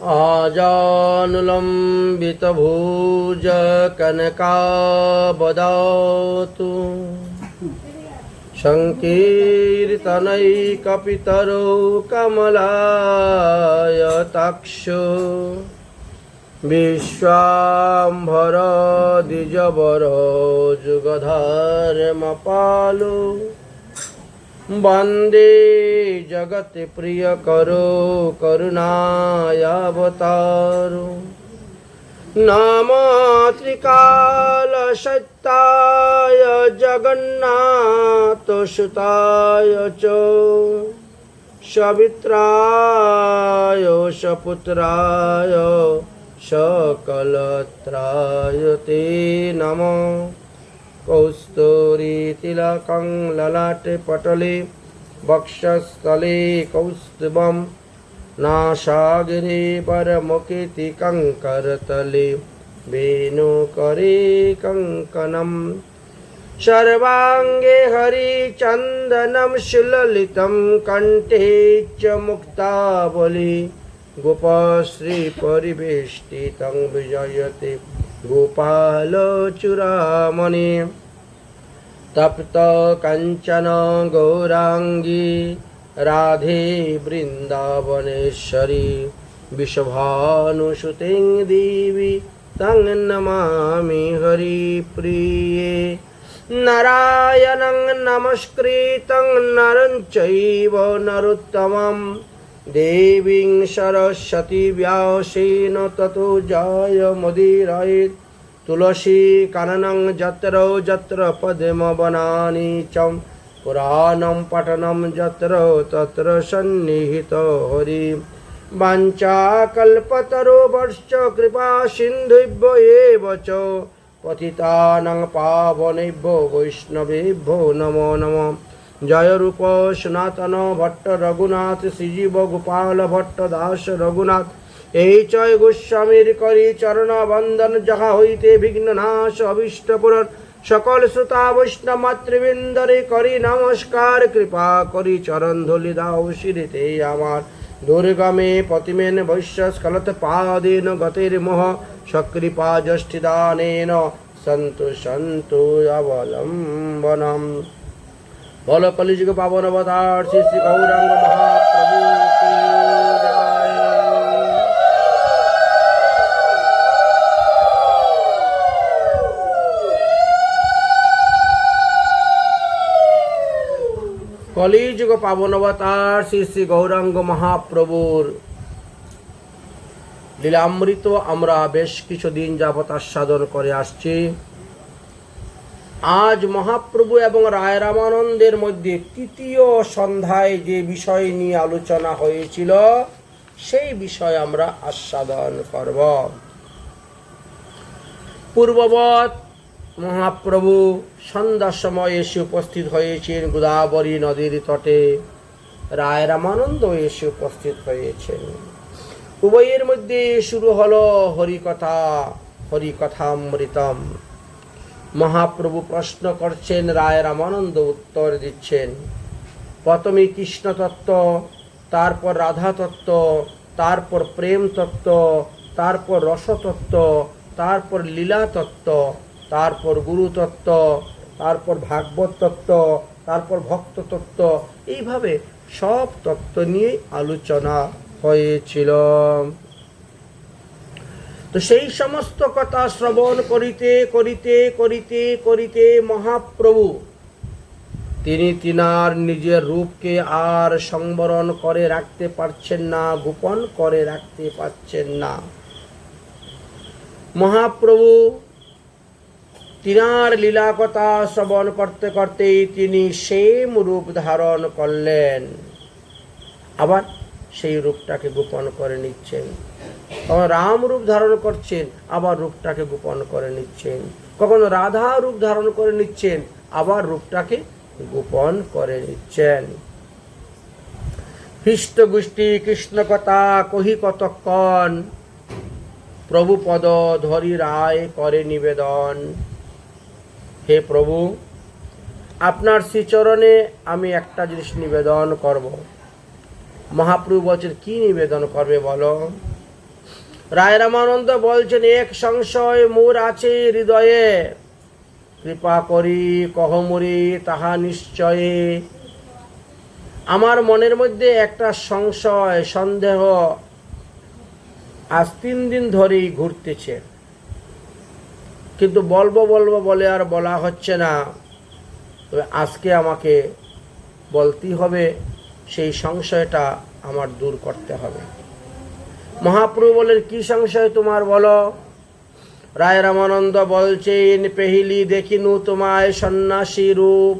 आजानुलम्बितभुजकनकावदातु संकीर्तनैकपितरो कमलायताक्षो विश्वाम्भरो द्विजवरो जुगधर्मपालो वन्दे जगत्प्रियकरो करुणायावतारो नमो त्रिकालसत्ताय जगन्नाथसुताय च सवित्राय सपुत्राय सकलत्राय ते नमः। कौस्तुरीतिलकं ललाटे पटले वक्षस्थले कौस्तुभं नासागिरे परमुखितिकं करतले वेणुकरे कङ्कणं सर्वाङ्गे हरिचन्दनं सुललितं कण्ठे च मुक्तावली गोपश्रीपरिवेष्टितं विजयते गोपालचूड़ामणि तप्त कांचन गौरांगी राधे वृंदावनेश्वरी विश्वभानुसुते देवी तं नमामि हरिप्रिये। नारायणं नमस्कृतं नरं चैव नरोत्तमं देवीं सरस्वती व्यासेन ततो जयमुदीरयेत्। तुलसी काननं यत्र यत्र पद्मवनानि च पुराणं पठनं यत्र तत्र सन्निहितो हरि। वाञ्छाकल्पतरुभ्यश्च कृपा सिन्धुभ्यो एव च पतितानां पावनेभ्यो वैष्णवेभ्यो नमो नमः। जय रूप सनातन भट्ट रघुनाथ श्रीजीव गोपाल भट्ट दास रघुनाथ এই চয় গোস্বামীর করি চরণ বন্দন যাহা হইতে বিঘ্ননাশ অভীষ্ট পূরণ। সকল শ্রোতা বৈষ্ণব মাতৃবৃন্দরে করি নমস্কার, কৃপা করি চরণ ধুলি দাও শিরিতে আমার। দুর্গমে পতিমেন বৈশ্য স্খলত পাদেন গতের মোহ সকৃপা যষ্টিদানেন সন্তু সন্তু অবলম্বনম। বল কলিযুগ পাবন অবতার শ্রী শ্রী গৌরাঙ্গ মহাপ্রভু কি জয়। কলিযুগ পাবন অবতার শ্রী শ্রী গৌরাঙ্গ মহাপ্রভুর লীলামৃত আমরা বেশ কিছুদিন যাবৎ আস্বাদন করে আসছি। আজ মহাপ্রভু এবং রায় রামানন্দের মধ্যে তৃতীয় সন্ধ্যায় যে বিষয় নিয়ে আলোচনা হয়েছিল সেই বিষয় আমরা আস্বাদন করব। পূর্ববৎ মহাপ্রভু সন্ধ্যার সময় এসে উপস্থিত হয়েছেন গোদাবরী নদীর তটে, রায় রামানন্দ এসে উপস্থিত হয়েছেন। উভয়ের মধ্যে শুরু হলো হরিকথা, হরিকথামৃতম। মহাপ্রভু প্রশ্ন করছেন, রায় রামানন্দ উত্তর দিচ্ছেন। প্রথমে কৃষ্ণ তত্ত্ব, তারপর রাধা তত্ত্ব, তারপর প্রেম তত্ত্ব, তারপর রসতত্ত্ব, তারপর লীলা তত্ত্ব, তারপর গুরু তত্ত্ব, তারপর ভাগবত তত্ত্ব, তারপর ভক্ত তত্ত্ব, এইভাবে সব তত্ত্ব নিয়ে আলোচনা হয়েছিল। তো সেই সমস্ত কথা শ্রবণ করিতে করিতে করিতে করিতে মহাপ্রভু তিনি তিনার নিজের রূপকে আর সংবরণ করে রাখতে পারছেন না, গোপন করে রাখতে পারছেন না। মহাপ্রভু তিনার লীলা কথা শ্রবণ করতে করতেই তিনি সেম রূপ ধারণ করলেন, আবার সেই রূপটাকে গোপন করে নিচ্ছেন। কখনো রাম রূপ ধারণ করছেন, আবার রূপটাকে গোপন করে নিচ্ছেন। কখনো রাধা রূপ ধারণ করে নিচ্ছেন, আবার রূপটাকে গোপন করে নিচ্ছেন। হৃষ্ট গোষ্ঠী কৃষ্ণ কথা কহি কতক্ষণ, প্রভু পদ ধরি রায় করে নিবেদন। হে প্রভু, আপনার শ্রীচরণে আমি একটা জিনিস নিবেদন করব। মহাপ্রভু বলছেন, কি নিবেদন করবে বলো? রায় রামানন্দ বলছেন, এক সংশয় মোর আছে হৃদয়ে, কৃপা করি কহমরি তাহা নিশ্চয়ে। আমার মনের মধ্যে একটা সংশয়, সন্দেহ আজ 3 দিন ধরেই ঘুরতেছে, কিন্তু বলবো বলবো বলে আর বলা হচ্ছে না। তবে আজকে আমাকে বলতেই হবে, সেই সংশয়টা আমার দূর করতে হবে। মহাপ্রভু বলেন, কি সংশয় তোমার বলো? রায় রামানন্দ বলছেন, পেহিলি দেখিনু তোমায় সন্ন্যাসী রূপ।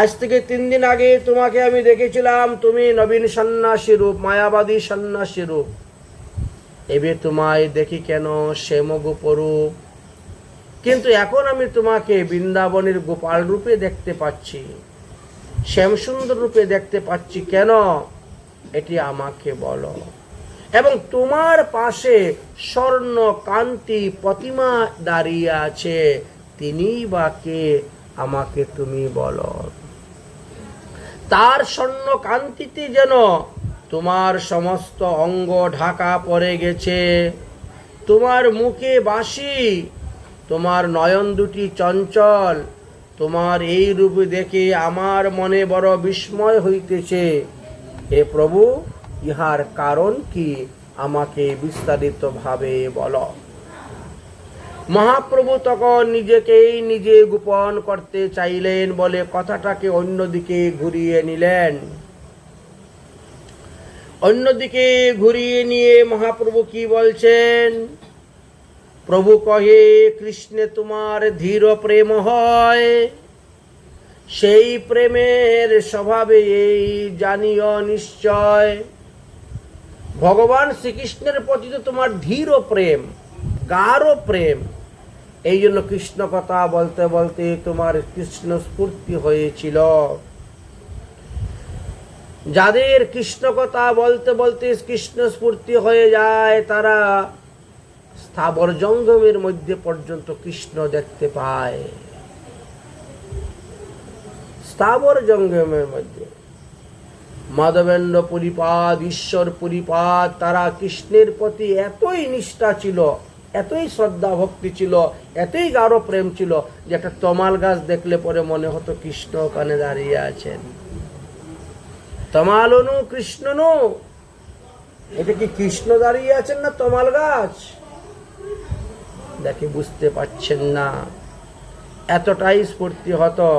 আজ থেকে 3 দিন আগে তোমাকে আমি দেখেছিলাম, তুমি নবীন সন্ন্যাসী রূপ, মায়াবাদী সন্ন্যাসী রূপ। এবে তোমায় দেখি কেন শ্যামগোপ রূপ। কিন্তু এখন আমি তোমাকে বৃন্দাবনের গোপাল রূপে দেখতে পাচ্ছি, শ্যামসুন্দর রূপে দেখতে পাচ্ছি, কেন এটি আমাকে বলো। এবং তোমার পাশে স্বর্ণ কান্তি প্রতিমা দাঁড়িয়ে আছে, তিনিই বা কে আমাকে তুমি বলো। তার স্বর্ণ কান্তিতে যেন তোমার সমস্ত অঙ্গ ঢাকা পড়ে গেছে, তোমার মুখে বাসি, তোমার নয়ন দুটি চঞ্চল। তোমার এই রূপ দেখে আমার মনে বড় বিস্ময় হইতেছে। হে প্রভু, ইহার কারণ কি আমাকে বিস্তারিত ভাবে বলো। মহাপ্রভু তখন নিজেকেই নিজে গোপন করতে চাইলেন বলে কথাটাকে অন্যদিকে ঘুরিয়ে নিলেন। অন্যদিকে ঘুরিয়ে নিয়ে মহাপ্রভু কি বলছেন? প্রভু কহে, কৃষ্ণে তোমার ধীর প্রেম হয়, সেই প্রেমের স্বভাবে এই জানিও নিশ্চয়। ভগবান শ্রীকৃষ্ণের প্রতি তো তোমার ধীর প্রেম, গাঢ় প্রেম। এই জন্য কৃষ্ণ কথা বলতে বলতে তোমার কৃষ্ণ স্ফূর্তি হয়েছিল। যাদের কৃষ্ণ কথা বলতে বলতে কৃষ্ণ স্ফূর্তি হয়ে যায়, তারা স্থাবর জঙ্গমের মধ্যে পর্যন্ত কৃষ্ণ দেখতে পায়। স্থাবর জঙ্গমের মধ্যে মাধবেন্দ্র পরিপাদ, ঈশ্বর পরিপাদ, তারা কৃষ্ণের প্রতি এতই নিষ্ঠা ছিল, এতই শ্রদ্ধা ভক্তি ছিল, এতই গাঢ় প্রেম ছিল যে একটা তমাল গাছ দেখলে পরে মনে হতো কৃষ্ণ ওখানে দাঁড়িয়ে আছেন। তমাল অনু কৃষ্ণ নু, এটা কি কৃষ্ণ দাঁড়িয়ে আছেন না তমাল গাছ? দেখে বুঝতে পারছেন না, এতটাই স্ফূর্তি হতো।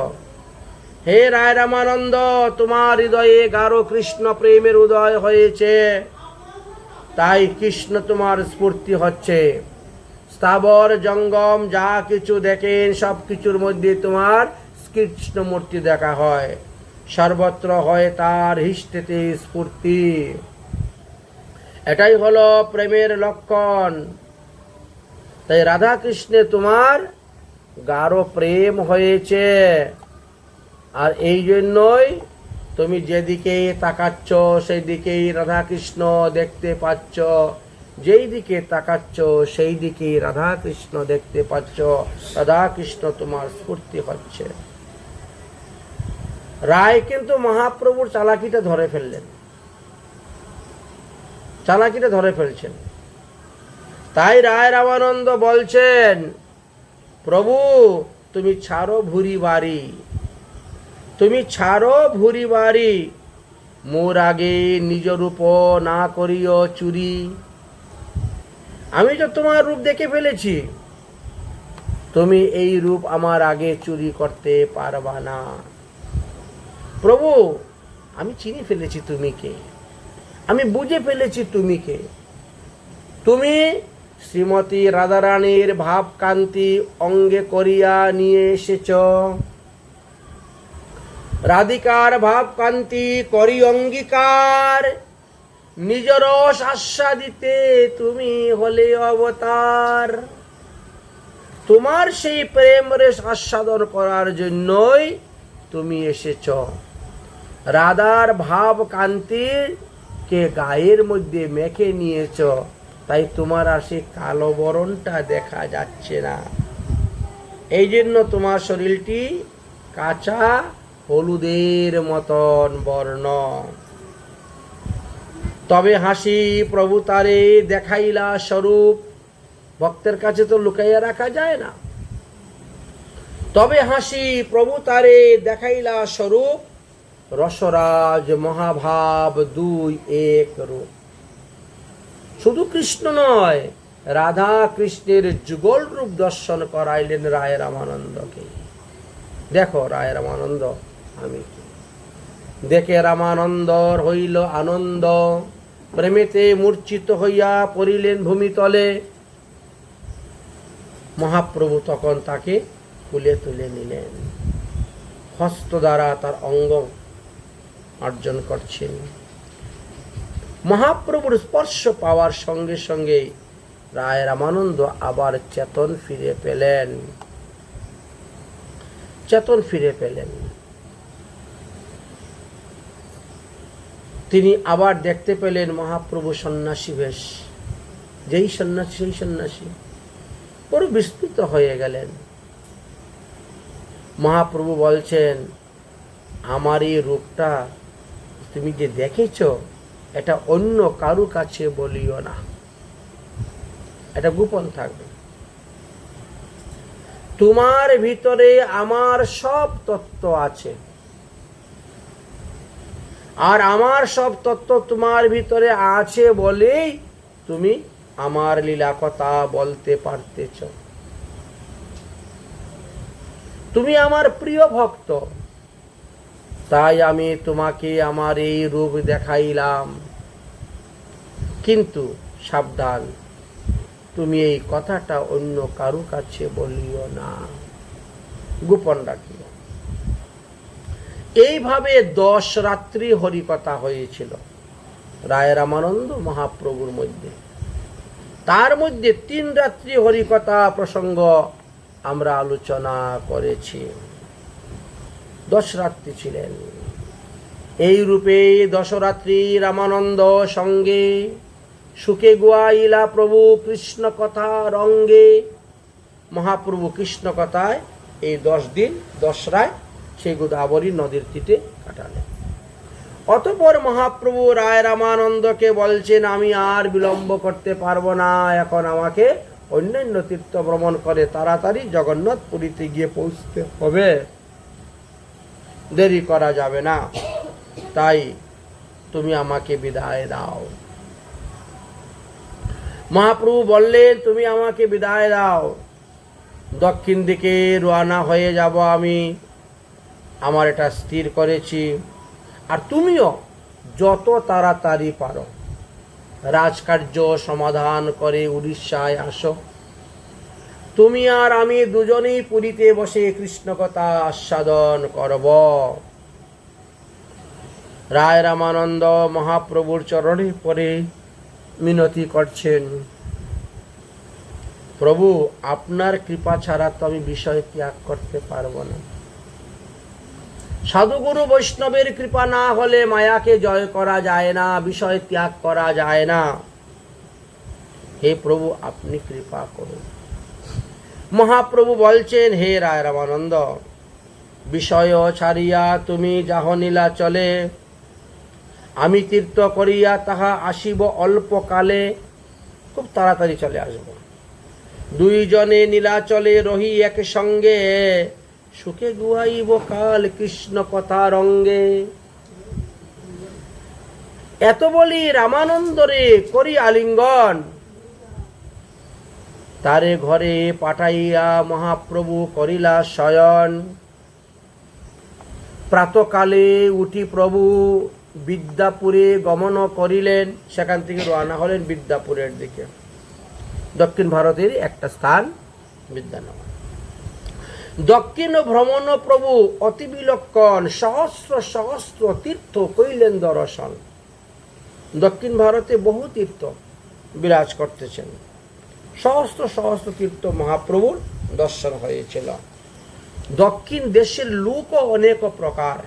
হে রায় রামানন্দ, তোমার হৃদয়ে গাঢ় কৃষ্ণ প্রেমের উদয় হয়েছে, তাই কৃষ্ণ তোমার স্ফূর্তি হচ্ছে। স্থাবর জঙ্গম যা কিছু দেখেন সব কিছুর মধ্যে তোমার কৃষ্ণ মূর্তি দেখা হয়, সর্বত্র হয় তার হৃষ্টতে স্ফূর্তি। এটাই হলো প্রেমের লক্ষণ। তাই রাধা কৃষ্ণে তোমার গাঢ় প্রেম হয়েছে, আর এই জন্যই তুমি যেদিকেই তাকাচ্ছ সেই দিকেই রাধা কৃষ্ণ দেখতে পাচ্ছ, যেই দিকে তাকাচ্ছ সেই দিকেই রাধা কৃষ্ণ দেখতে পাচ্ছ। রাধা কৃষ্ণ তোমার স্ফূর্তি হচ্ছে। রায় কিন্তু মহাপ্রভুর চালাকিটা ধরে ফেললেন, চালাকিটা ধরে ফেলছেন। তাই রায় রামানন্দ বলছেন, প্রভু তুমি ছাড়ো ভুরি বাড়ি, তুমি ছাড়ো ভুরি বাড়ি, মোর আগে নিজ রূপ না করিও চুরি। আমি তো তোমার রূপ দেখে ফেলেছি, তুমি এই রূপ আমার আগে চুরি করতে পারবা না। প্রভু আমি চিনি ফেলেছি তুমি কে, আমি বুঝে ফেলেছি তুমি কে। তুমি শ্রীমতী রাধারানীর ভাবকান্তি অঙ্গে করিয়া নিয়ে এসেছ, রাধিকার ভাবকান্তি করি অঙ্গীকার, নিজ রস আস্বাদিতে তুমি হলে অবতার। তোমার সেই প্রেম রস আস্বাদন করার জন্যই তুমি এসেছ। রাধার ভাব কান্তির কে গায়ের মধ্যে মেখে নিয়েছ, তাই তোমার আর সেই কালো বরণটা দেখা যাচ্ছে না। এই জন্য তোমার শরীরটি কাঁচা হলুদের মতন বর্ণ। তবে হাসি প্রভু তারে দেখাইলা স্বরূপ। ভক্তের কাছে তো লুকাইয়া রাখা যায় না। তবে হাসি প্রভু তারে দেখাইলা স্বরূপ, রসরাজ মহাভাব দুই এক রূপ। শুধু কৃষ্ণ নয়, রাধা কৃষ্ণের যুগল রূপ দর্শন করাইলেন রায় রামানন্দকে। দেখো রায় রামানন্দ আমি কি। দেখে রামানন্দর হইল আনন্দ, প্রেমেতে মূর্ছিত হইয়া পড়িলেন ভূমিতলে। মহাপ্রভু তখন তাকে কুলে তুলে নিলেন, হস্ত দ্বারা তার অঙ্গ অর্জন করছেন। মহাপ্রভুর স্পর্শ পাওয়ার সঙ্গে সঙ্গে রায় রামানন্দ আবার চেতন ফিরে পেলেন। তিনি আবার দেখতে পেলেন মহাপ্রভু সন্ন্যাসী বেশ। যেই সন্ন্যাসী সেই সন্ন্যাসী, বড় বিস্মিত হয়ে গেলেন। মহাপ্রভু বলছেন, আমার এই রূপটা তুমি যে দেখেছ, এটা অন্য কারু কাছে বলিও না, এটা গোপন থাকবে। তোমার ভিতরে আমার সব তত্ত্ব আছে, আর আমার সব তত্ত্ব তোমার ভিতরে আছে বলেই তুমি আমার লীলা কথা বলতে পারতেছ। তুমি আমার প্রিয় ভক্ত, তাই আমি তোমাকে আমার এই রূপ দেখাইলাম। কিন্তু সাবধান, তুমি এই কথাটা অন্য কারু কাছে বলিও না, গোপন রাখিও। এইভাবে 10 রাত্রি হরিকথা হয়েছিল রায় রামানন্দ মহাপ্রভুর মধ্যে। তার মধ্যে 3 রাত্রি হরিকথা প্রসঙ্গ আমরা আলোচনা করেছি। 10 রাত্রি ছিলেন। এই রূপে 10 রাত্রি রামানন্দ সঙ্গে সুখে গুয়াইলা প্রভু কৃষ্ণ কথা রঙ্গে। মহাপ্রভু কৃষ্ণ কথায় এই 10 দিন 10 রাত সেই গোদাবরী নদীর তীরে কাটালেন। অতঃপর মহাপ্রভু রায় রামানন্দকে বলছেন, আমি আর বিলম্ব করতে পারবো না, এখন আমাকে অন্যান্য তীর্থ ভ্রমণ করে তাড়াতাড়ি জগন্নাথ পুরীতে গিয়ে পৌঁছতে হবে, দেরি করা যাবে না, তাই তুমি আমাকে বিদায় দাও। মহাপ্রভু বললেন, তুমি আমাকে বিদায় দাও, দক্ষিণ দিকে রওনা হয়ে যাব আমি, আমার এটা স্থির করেছি। আর তুমিও যত তাড়াতাড়ি পারো রাজকার্য সমাধান করে উড়িষ্যায় আসো। তুমি আর আমি দুজনেই পুরীতে বসে কৃষ্ণ কথা আস্বাদন করব। রায় রামানন্দ মহাপ্রভুর চরণে পড়ে মিনতি করছেন, প্রভু আপনার কৃপা ছাড়া তো আমি বিষয় ত্যাগ করতে পারবো না। সাধুগুরু বৈষ্ণবের কৃপা না হলে মায়াকে জয় করা যায় না, বিষয় ত্যাগ করা যায় না। হে প্রভু আপনি কৃপা করুন। মহাপ্রভু বলছেন, হে রায় রামানন্দ, বিষয় ছাড়িয়া তুমি যাহ নীলাচলে, আমি তীর্থ করিয়া তাহা আসিব অল্পকালে, খুব তাড়াতাড়ি চলে আসব। দুইজনে নীলাচলে রহি এক সঙ্গে, সুখে গুয়াইব কাল কৃষ্ণ কথা রঙ্গে। এত বলি রামানন্দরে করি আলিঙ্গন, তারে ঘরে পাঠাইয়া মহাপ্রভু করিলা শয়ন। প্রাতকালে উঠি প্রভু বিদ্যাপুরে গমন করিলেন, সেখান থেকে রওনা হলেন বিদ্যাপুরের দিকে। দক্ষিণ ভারতের একটা স্থান বিদ্যানগর। দক্ষিণ ভ্রমণ প্রভু অতি বিলক্ষণ সহস্র সহস্র তীর্থ কইলেন দর্শন। দক্ষিণ ভারতে বহু তীর্থ বিরাজ করতেছেন, সহস্র সহস্র তীর্থ মহাপ্রভুর দর্শন হয়েছিল। দক্ষিণ দেশের লোকও অনেক প্রকার।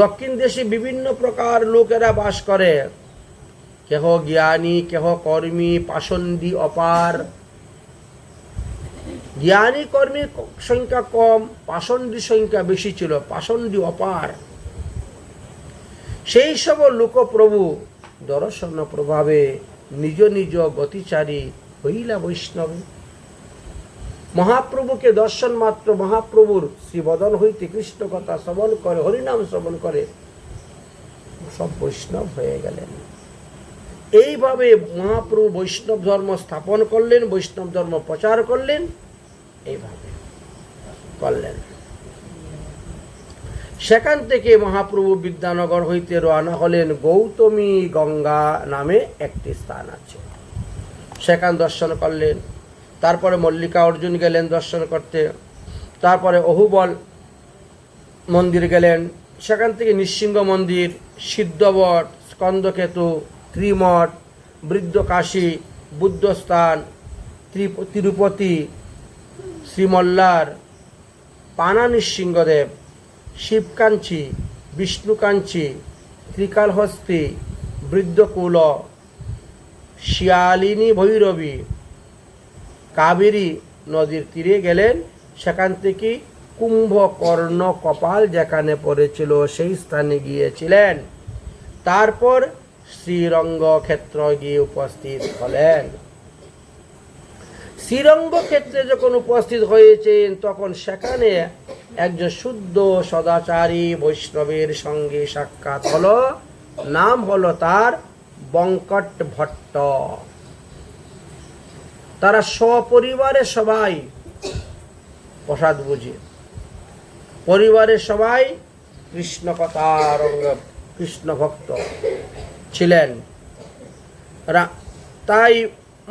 দক্ষিণ দেশে বিভিন্ন প্রকার লোকেরা বাস করে, কেহ জ্ঞানী, কেহ কর্মী, পাষণ্ডী অপার। জ্ঞানী কর্মীর সংখ্যা কম, পাষণ্ডী সংখ্যা বেশি ছিল, পাষণ্ডী অপার। সেই সব লোকপ্রভু দর্শন প্রভাবে নিজ নিজ গতিচারী হইলা বৈষ্ণবে। মহাপ্রভুকে দর্শন মাত্র মহাপ্রভুর শ্রীবদন হইতে কৃষ্ণ কথা শ্রবণ করে, হরিনাম শ্রবণ করে সব বৈষ্ণব হয়ে গেলেন। এইভাবে মহাপ্রভু বৈষ্ণব ধর্ম স্থাপন করলেন, বৈষ্ণব ধর্ম প্রচার করলেন, এইভাবে করলেন। সেখান থেকে মহাপ্রভু বিদ্যানগর হইতে রওনা হলেন। গৌতমী গঙ্গা নামে একটি স্থান আছে, সেখান দর্শন করলেন। তারপরে মল্লিকা অর্জুন গেলেন দর্শন করতে। তারপরে অহুবল মন্দির গেলেন, সেখান থেকে নৃসিংহ মন্দির, সিদ্ধবট, স্কন্দকেতু, ত্রিমঠ, বৃদ্ধকাশী, বুদ্ধস্থান, তিরুপতি, শ্রীমল্লার, পানা নৃসিংহদেব, শিবকাঞ্চি, বিষ্ণুকাঞ্চি, ত্রিকালহস্তি, বৃদ্ধকুল, শিয়ালিনী ভৈরবী, কাবেরী নদীর তীরে গেলেন। সেখান থেকে কুম্ভকর্ণ কপাল যেখানে পড়েছিল সেই স্থানে গিয়েছিলেন। তারপর শ্রীরঙ্গ ক্ষেত্র গিয়ে উপস্থিত হলেন। শ্রীরঙ্গ ক্ষেত্রে যখন উপস্থিত হয়েছেন তখন সেখানে একজন শুদ্ধ সদাচারী বৈষ্ণবের সঙ্গে সাক্ষাৎ হলো। নাম হলো তার বঙ্কট ভট্ট। তারা সপরিবারে সবাই প্রসাদ বুঝে, পরিবারের সবাই কৃষ্ণ কথার কৃষ্ণ ভক্ত ছিলেন। তাই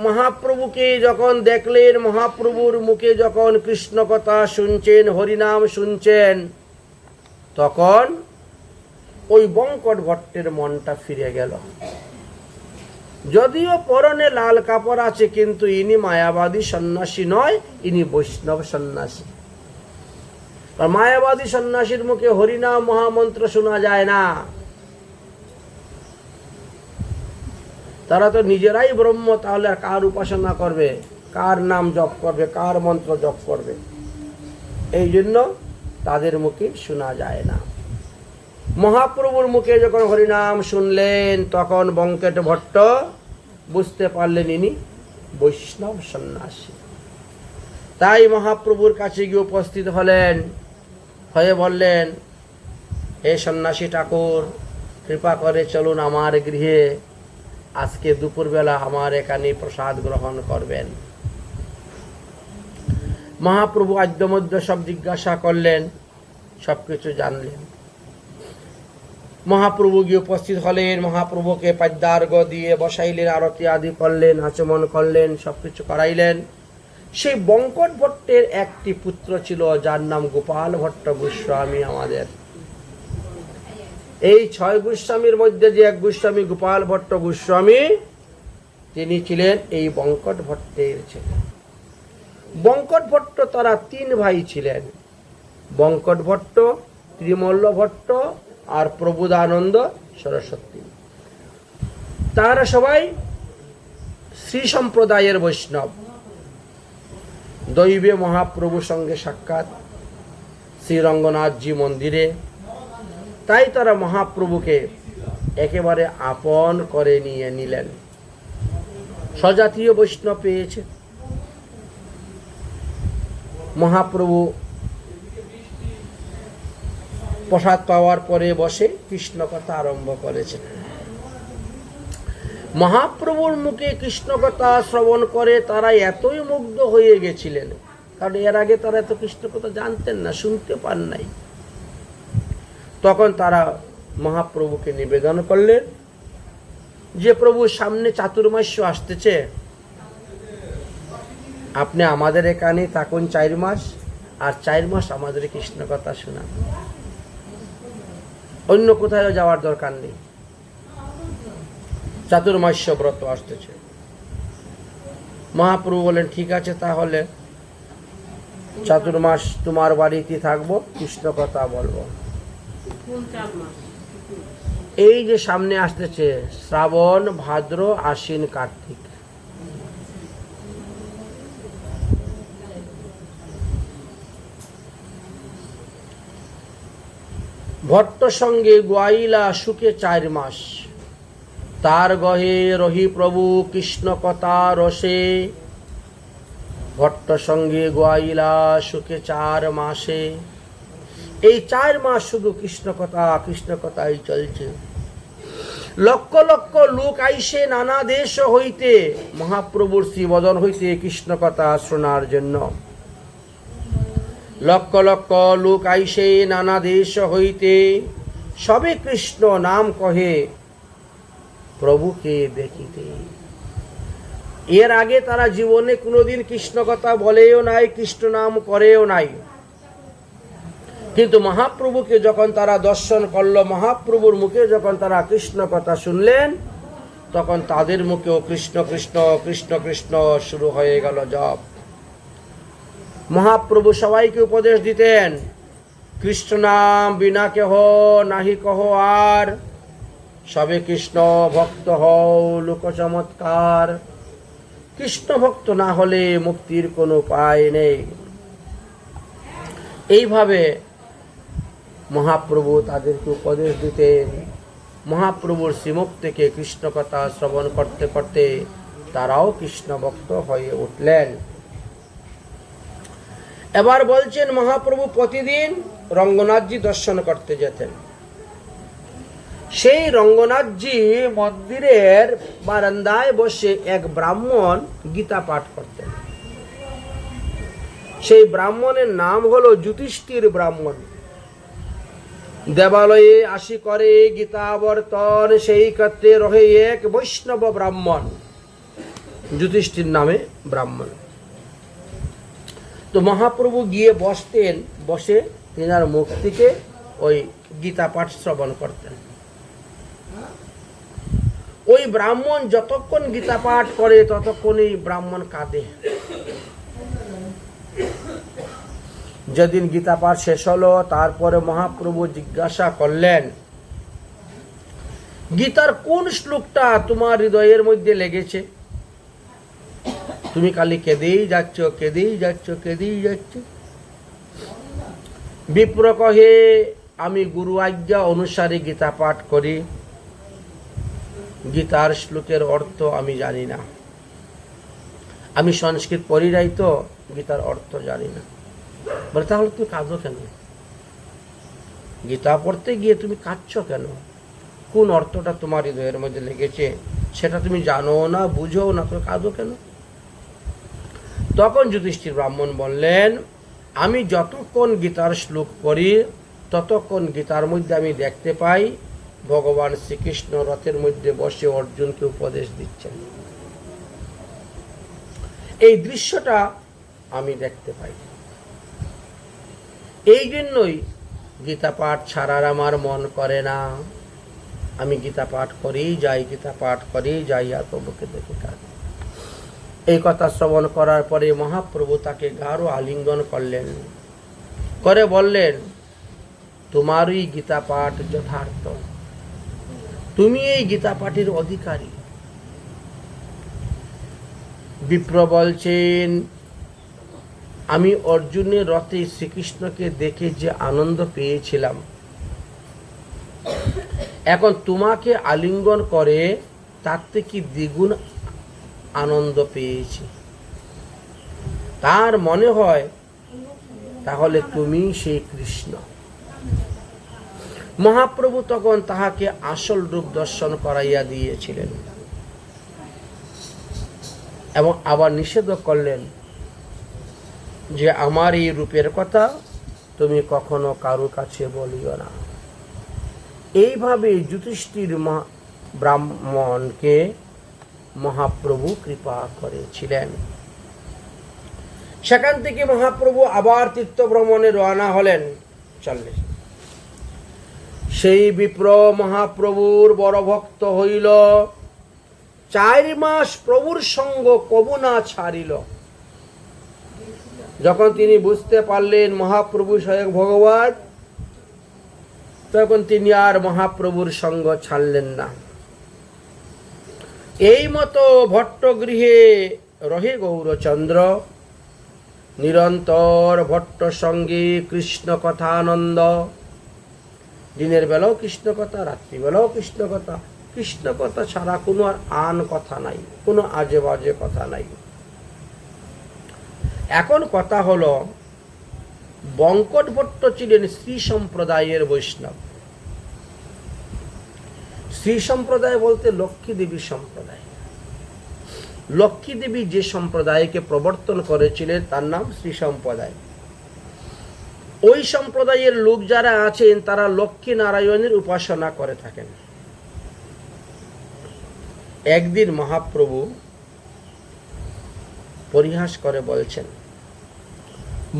মহাপ্রভুকে যখন দেখলেন, মহাপ্রভুর মুখে যখন কৃষ্ণ কথা শুনছেন, হরিনাম শুনছেন, তখন ওই বঙ্কট ভট্টের মনটা ফিরে গেল। যদিও পরনে লাল কাপড় আছে, কিন্তু ইনি মায়াবাদী সন্ন্যাসী নয়, ইনি বৈষ্ণব সন্ন্যাসী। আর মায়াবাদী সন্ন্যাসীর মুখে হরিনাম মহামন্ত্র শোনা যায় না। তারা তো নিজেরাই ব্রহ্ম, তাহলে আর কার উপাসনা করবে, কার নাম জপ করবে, কার মন্ত্র জপ করবে? এই জন্য তাদের মুখে শোনা যায় না। মহাপ্রভুর মুখে যখন হরিনাম শুনলেন তখন বঙ্কট ভট্ট বুঝতে পারলেন ইনি বৈষ্ণব সন্ন্যাসী। তাই মহাপ্রভুর কাছে গিয়ে উপস্থিত হলেন, হয়ে বললেন, হে সন্ন্যাসী ঠাকুর, কৃপা করে চলুন আমার গৃহে, আজকে দুপুরবেলা আমার এখানে প্রসাদ গ্রহণ করবেন। মহাপ্রভু আদ্যমধ্য সব জিজ্ঞাসা করলেন, সবকিছু জানলেন। মহাপ্রভু গিয়ে উপস্থিত হলেন, মহাপ্রভুকে পাদ্যার্ঘ দিয়ে বসাইলেন, আরতি আদি করলেন, আচমন করলেন, সবকিছু করাইলেন। সেই বঙ্কট ভট্টের একটি পুত্র ছিল যার নাম গোপাল ভট্ট গোস্বামী। আমাদের এই 6 গোস্বামীর মধ্যে যে এক গোস্বামী গোপাল ভট্ট গোস্বামী, তিনি ছিলেন এই বঙ্কট ভট্টের ছেলে। বঙ্কট ভট্ট তারা 3 ভাই ছিলেন, বঙ্কট ভট্ট, ত্রিমল্ল ভট্ট আর প্রবোধানন্দ সরস্বতী। তারা সবাই শ্রী সম্প্রদায়ের বৈষ্ণব। দৈবে মহাপ্রভুর সঙ্গে সাক্ষাৎ শ্রীরঙ্গনাথজি মন্দিরে। তাই তারা মহাপ্রভুকে একেবারে আপন করে নিয়ে নিলেন। স্বজাতীয় বৈষ্ণব পেয়েছে। মহাপ্রভু প্রসাদ পাওয়ার পরে বসে কৃষ্ণ কথা আরম্ভ করেছেন। মহাপ্রভুর মুখে কৃষ্ণ কথা শ্রবণ করে তারা এতই মুগ্ধ হয়ে গেছিলেন, কারণ এর আগে তারা এত কৃষ্ণ কথা জানতেন না, শুনতে পান নাই। তখন তারা মহাপ্রভুকে নিবেদন করলেন যে প্রভু, সামনে চাতুর্মাস্য আসতেছে, আপনি আমাদের এখানে থাকুন 4 মাস, আর 4 মাস আমাদের কৃষ্ণ কথা শোনান, অন্য কোথাও যাওয়ার দরকার নেই। চাতুর্মাস্য ব্রত আসতেছে। মহাপ্রভু বলেন, ঠিক আছে, তাহলে চাতুর্মাস তোমার বাড়িতে থাকবো, কৃষ্ণ কথা বলবো। এই যে সামনে আসতেছে শ্রাবণ, ভাদ্র, আশ্বিন, কার্তিক, ভট্ট সঙ্গে গোয়াইলা সুখে 4 মাস, তার গহে রহি প্রভু কৃষ্ণ কথা রসে। ভট্ট সঙ্গে গোয়াইলা সুখে 4 মাসে। এই 4 মাস শুধু কৃষ্ণ কথাই চলছে। লক্ষ লক্ষ লোক আইসে নানা দেশ হইতে মহাপ্রভুর শ্রীবদন হইতে কৃষ্ণ কথা শোনার জন্য। লক্ষ লক্ষ লোক আইসে নানা দেশ হইতে, সবে কৃষ্ণ নাম কহে প্রভুকে দেখিতে। এর আগে তারা জীবনে কোনোদিন কৃষ্ণ কথা বলেও নাই, কৃষ্ণ নাম করেও নাই। কিন্তু মহাপ্রভুকে যখন তারা দর্শন করল, মহাপ্রভুর মুখে যখন তারা কৃষ্ণ কথা শুনলেন, তখন তাদের মুখেও কৃষ্ণ কৃষ্ণ কৃষ্ণ কৃষ্ণ শুরু হয়ে গেল জপ। মহাপ্রভু সবাইকে উপদেশ দিতেন, কৃষ্ণ নাম বিনা কেহ নাহি কহ আর, সবে কৃষ্ণ ভক্ত হও লোক চমৎকার। কৃষ্ণ ভক্ত না হলে মুক্তির কোনো উপায় নেই। এইভাবে মহাপ্রভু তাদেরকে উপদেশ দিতেন। মহাপ্রভুর শ্রীমুখ থেকে কৃষ্ণ কথা শ্রবণ করতে করতে তারাও কৃষ্ণ ভক্ত হয়ে উঠলেন। এবার বলছেন, মহাপ্রভু প্রতিদিন রঙ্গনাথজি দর্শন করতে যেতেন। সেই রঙ্গনাথজি মন্দিরের বারান্দায় বসে এক ব্রাহ্মণ গীতা পাঠ করতেন। সেই ব্রাহ্মণের নাম হলো যুধিষ্ঠির ব্রাহ্মণ। দেবালয়ে আসি করে গীতাবর্তন, সেই ক্ষেত্রে রহে এক বৈষ্ণব ব্রাহ্মণ, যুধিষ্ঠির নামে ব্রাহ্মণ। তো মহাপ্রভু গিয়ে বসতেন, বসে তিনার মুখ থেকে ওই গীতা পাঠ শ্রবণ করতেন। ওই ব্রাহ্মণ যতক্ষণ গীতা পাঠ করে ততক্ষণই ব্রাহ্মণ কাঁদে। যেদিন গীতা পাঠ শেষ হলো, তারপরে মহাপ্রভু জিজ্ঞাসা করলেন, গীতার কোন শ্লোকটা তোমার হৃদয়ের মধ্যে লেগেছে? তুমি খালি কেঁদেই যাচ্ছ, কেঁদেই যাচ্ছ, কেঁদেই যাচ্ছ। বিপ্র কহে, আমি গুরু আজ্ঞা অনুসারে গীতা পাঠ করি, গীতার শ্লোকের অর্থ আমি জানি না। আমি সংস্কৃত পড়ি নাই তো গীতার অর্থ জানি না। বলে, তাহলে তুমি কাঁদো কেন? গীতা পড়তে গিয়ে তুমি কাঁদছো কেন? কোন অর্থটা তোমার হৃদয়ের মধ্যে লেগেছে সেটা তুমি জানো না, বুঝো না, তুমি কাঁদো কেন? তখন যুধিষ্ঠির ব্রাহ্মণ বললেন, আমি যতক্ষণ গীতার শ্লোক পড়ি ততক্ষণ গীতার মধ্যে আমি দেখতে পাই ভগবান শ্রীকৃষ্ণ রথের মধ্যে বসে অর্জুনকে উপদেশ দিচ্ছেন। এই দৃশ্যটা আমি দেখতে পাই। এই জন্যই গীতা পাঠ ছাড়ার আমার মন করে না। আমি গীতা পাঠ করেই যাই, গীতা পাঠ করেই যাই, আর প্রভুকে দেখে কাঁদি। এই কথা শ্রবণ করার পরে মহাপ্রভু তাকে গাঢ় আলিঙ্গন করলেন, করে বললেন, তোমারই গীতা পাঠ যথার্থ, তুমি এই গীতা পাঠের অধিকারী। বিপ্র বলছেন, আমি অর্জুনের রথে শ্রীকৃষ্ণকে দেখে যে আনন্দ পেয়েছিলাম, এখন তোমাকে আলিঙ্গন করে তার থেকে দ্বিগুণ আনন্দ পেয়েছি। তার মনে হয় তাহলে তুমি সেই কৃষ্ণ। মহাপ্রভু তখন তাহাকে আসল রূপ দর্শন করাইয়া দিয়েছিলেন এবং আবার নিষেধ করলেন যে আমার এই রূপের কথা তুমি কখনো কারো কাছে বলিও না। এইভাবে যুধিষ্ঠির ব্রাহ্মণকে মহাপ্রভু কৃপা করেছিলেন। সেখান থেকে মহাপ্রভু আবার তীর্থ ভ্রমণে রওনা হলেন। চললেন। সেই বিপ্র মহাপ্রভুর বড় ভক্ত হইল, 4 মাস প্রভুর সঙ্গ কবু না ছাড়িল। যখন তিনি বুঝতে পারলেন মহাপ্রভু স্বয়ং ভগবান, তখন তিনি আর মহাপ্রভুর সঙ্গ ছাড়লেন না। এই মতো ভট্টগৃহে রহে গৌরচন্দ্র, নিরন্তর ভট্ট সঙ্গে কৃষ্ণ কথানন্দ। দিনের বেলাও কৃষ্ণ কথা, রাত্রিবেলাও কৃষ্ণ কথা। কৃষ্ণ কথা ছাড়া কোনো আর আন কথা নাই, কোনো আজে বাজে কথা নাই। এখন কথা হলো, বঙ্কট ভট্ট ছিলেন শ্রী সম্প্রদায়ের বৈষ্ণব। শ্রী সম্প্রদায় বলতে লক্ষ্মী দেবী সম্প্রদায়। লক্ষ্মী দেবী যে সম্প্রদায়কে প্রবর্তন করেছিলেন তার নাম শ্রী সম্প্রদায়। ওই সম্প্রদায়ের লোক যারা আছেন তারা লক্ষ্মী নারায়ণের উপাসনা করে থাকেন। একদিন মহাপ্রভু পরিহাস করে বলছেন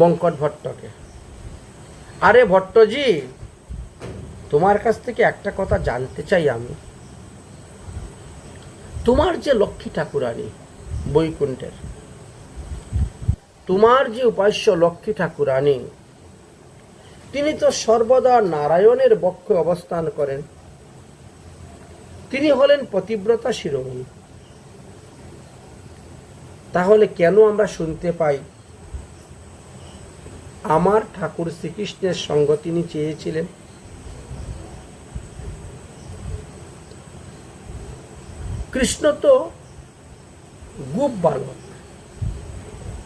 বঙ্কট ভট্টকে, আরে ভট্টজি, তোমার কাছ থেকে একটা কথা জানতে চাই আমি। তোমার যে লক্ষ্মী ঠাকুরানী বৈকুণ্ঠের, তোমার যে উপাস্য লক্ষ্মী ঠাকুরানী, তিনি তো সর্বদা নারায়ণের বক্ষে অবস্থান করেন। তিনি হলেন পতিব্রতা শিরোমণি। তাহলে কেন আমরা শুনতে পাই আমার ঠাকুর শ্রীকৃষ্ণের সঙ্গ তিনি চেয়েছিলেন? কৃষ্ণ তো গোপ বালক,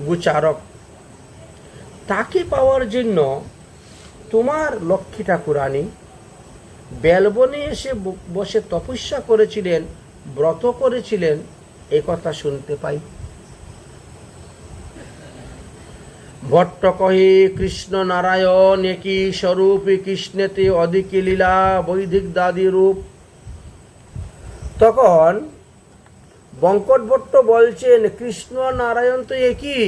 গোচারক। তাকে পাওয়ার জন্য তোমার লক্ষ্মী ঠাকুরানী বেলবনে এসে বসে তপস্যা করেছিলেন, ব্রত করেছিলেন, এ কথা শুনতে পাই। ভট্ট কহে কৃষ্ণ নারায়ণ একই স্বরূপ, কৃষ্ণেতে অধিক লীলা বৈদিক দাদি রূপ। তখন বঙ্কট ভট্ট বলছেন কৃষ্ণ নারায়ণ তো একই,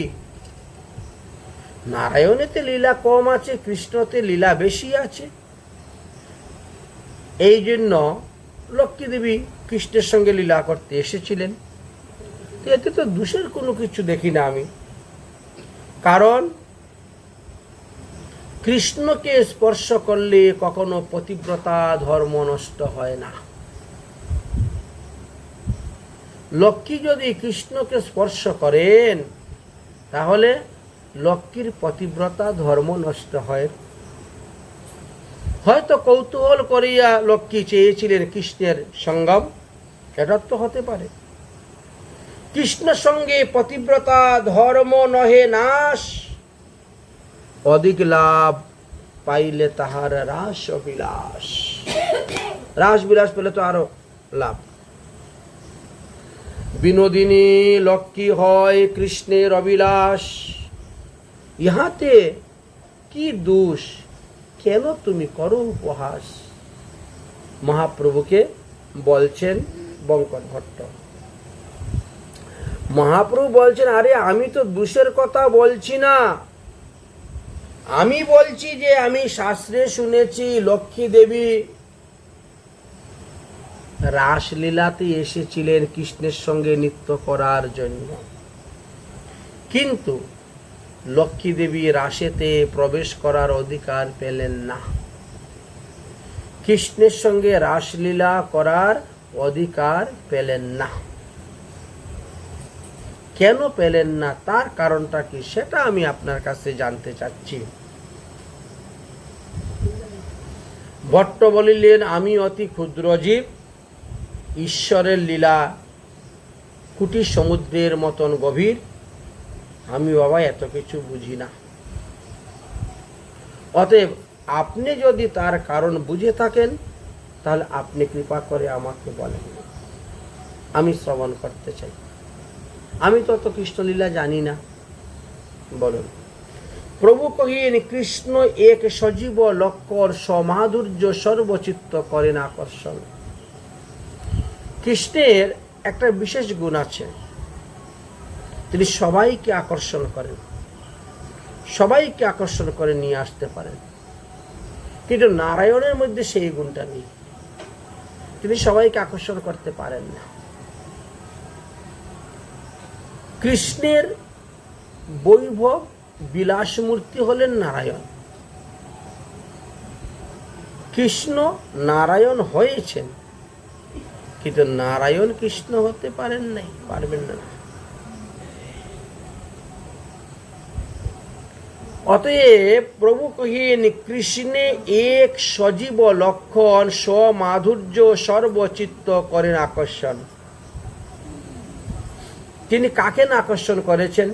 নারায়ণেতে লীলা কম আছে, কৃষ্ণতে লীলা বেশি আছে। এই জন্য লক্ষ্মী দেবী কৃষ্ণের সঙ্গে লীলা করতে এসেছিলেন। এতে তো দোষের কোনো কিছু দেখি না আমি। কারণ কৃষ্ণকে স্পর্শ করলে কখনো পতিব্রতা ধর্ম নষ্ট হয় না। লক্ষ্মী যদি কৃষ্ণকে স্পর্শ করেন তাহলে লক্ষ্মীর পতিব্রতা ধর্ম নষ্ট হয়। হয়তো কৌতূহল করিয়া লক্ষ্মী চেয়েছিলেন কৃষ্ণের সঙ্গম, এটা তো হতে পারে। কৃষ্ণ সঙ্গে পতিব্রতা ধর্ম নহে নাশ, অধিক লাভ পাইলে তাহার রাস বিলাস। রাস বিলাস পেলে তো আরো লাভ। বিনোদিনী লক্ষ্মী হয় কৃষ্ণের অবিলাস, ইহাতে কি দোষ, কেন তুমি করো উপহাস? মহাপ্রভুকে বলছেন বঙ্কট ভট্ট। মহাপ্রভু বলছেন, আরে আমি তো দোষের কথা বলছি না, আমি বলছি যে আমি শাস্ত্রে শুনেছি লক্ষ্মী দেবী রাসলীলাতে এসেছিলেন কৃষ্ণের সঙ্গে নৃত্য করার জন্য, কিন্তু লক্ষ্মী দেবী রাসেতে প্রবেশ করার অধিকার পেলেন না। কৃষ্ণের সঙ্গে রাসলীলা করার অধিকার পেলেন না। কেন পেলেন না, তার কারণটা কি, সেটা আমি আপনার কাছে জানতে চাচ্ছি। ভট্ট বলিলেন, আমি অতি ক্ষুদ্র জীব, ঈশ্বরের লীলা কুটি সমুদ্রের মতন গভীর, আমি বাবা এত কিছু বুঝি না। অতএব আপনি যদি তার কারণ বুঝে থাকেন তাহলে আপনি কৃপা করে আমাকে বলেন, আমি শ্রবণ করতে চাই। আমি তো অত কৃষ্ণলীলা জানি না, বলুন। প্রভু কহিলেন, কৃষ্ণ এক সজীব লক্ষ্কর, সমাধুর্য সর্বচিত্ত করেন আকর্ষণ। কৃষ্ণের একটা বিশেষ গুণ আছে, তিনি সবাইকে আকর্ষণ করেন, সবাইকে আকর্ষণ করে নিয়ে আসতে পারেন। কিন্তু নারায়ণের মধ্যে সেই গুণটা নেই, তিনি সবাইকে আকর্ষণ করতে পারেন না। কৃষ্ণের বৈভব বিলাসমূর্তি হলেন নারায়ণ। কৃষ্ণ নারায়ণ হয়েছেন, কিন্তু নারায়ণ কৃষ্ণ হতে পারেন নাই, পারবেন না। অতএব প্রভু কহিন, কৃষ্ণে এক সজীব লক্ষণ স্বমাধুর্য সর্বচিত্ত করেন আকর্ষণ। তিনি কাকে না আকর্ষণ করেছেন?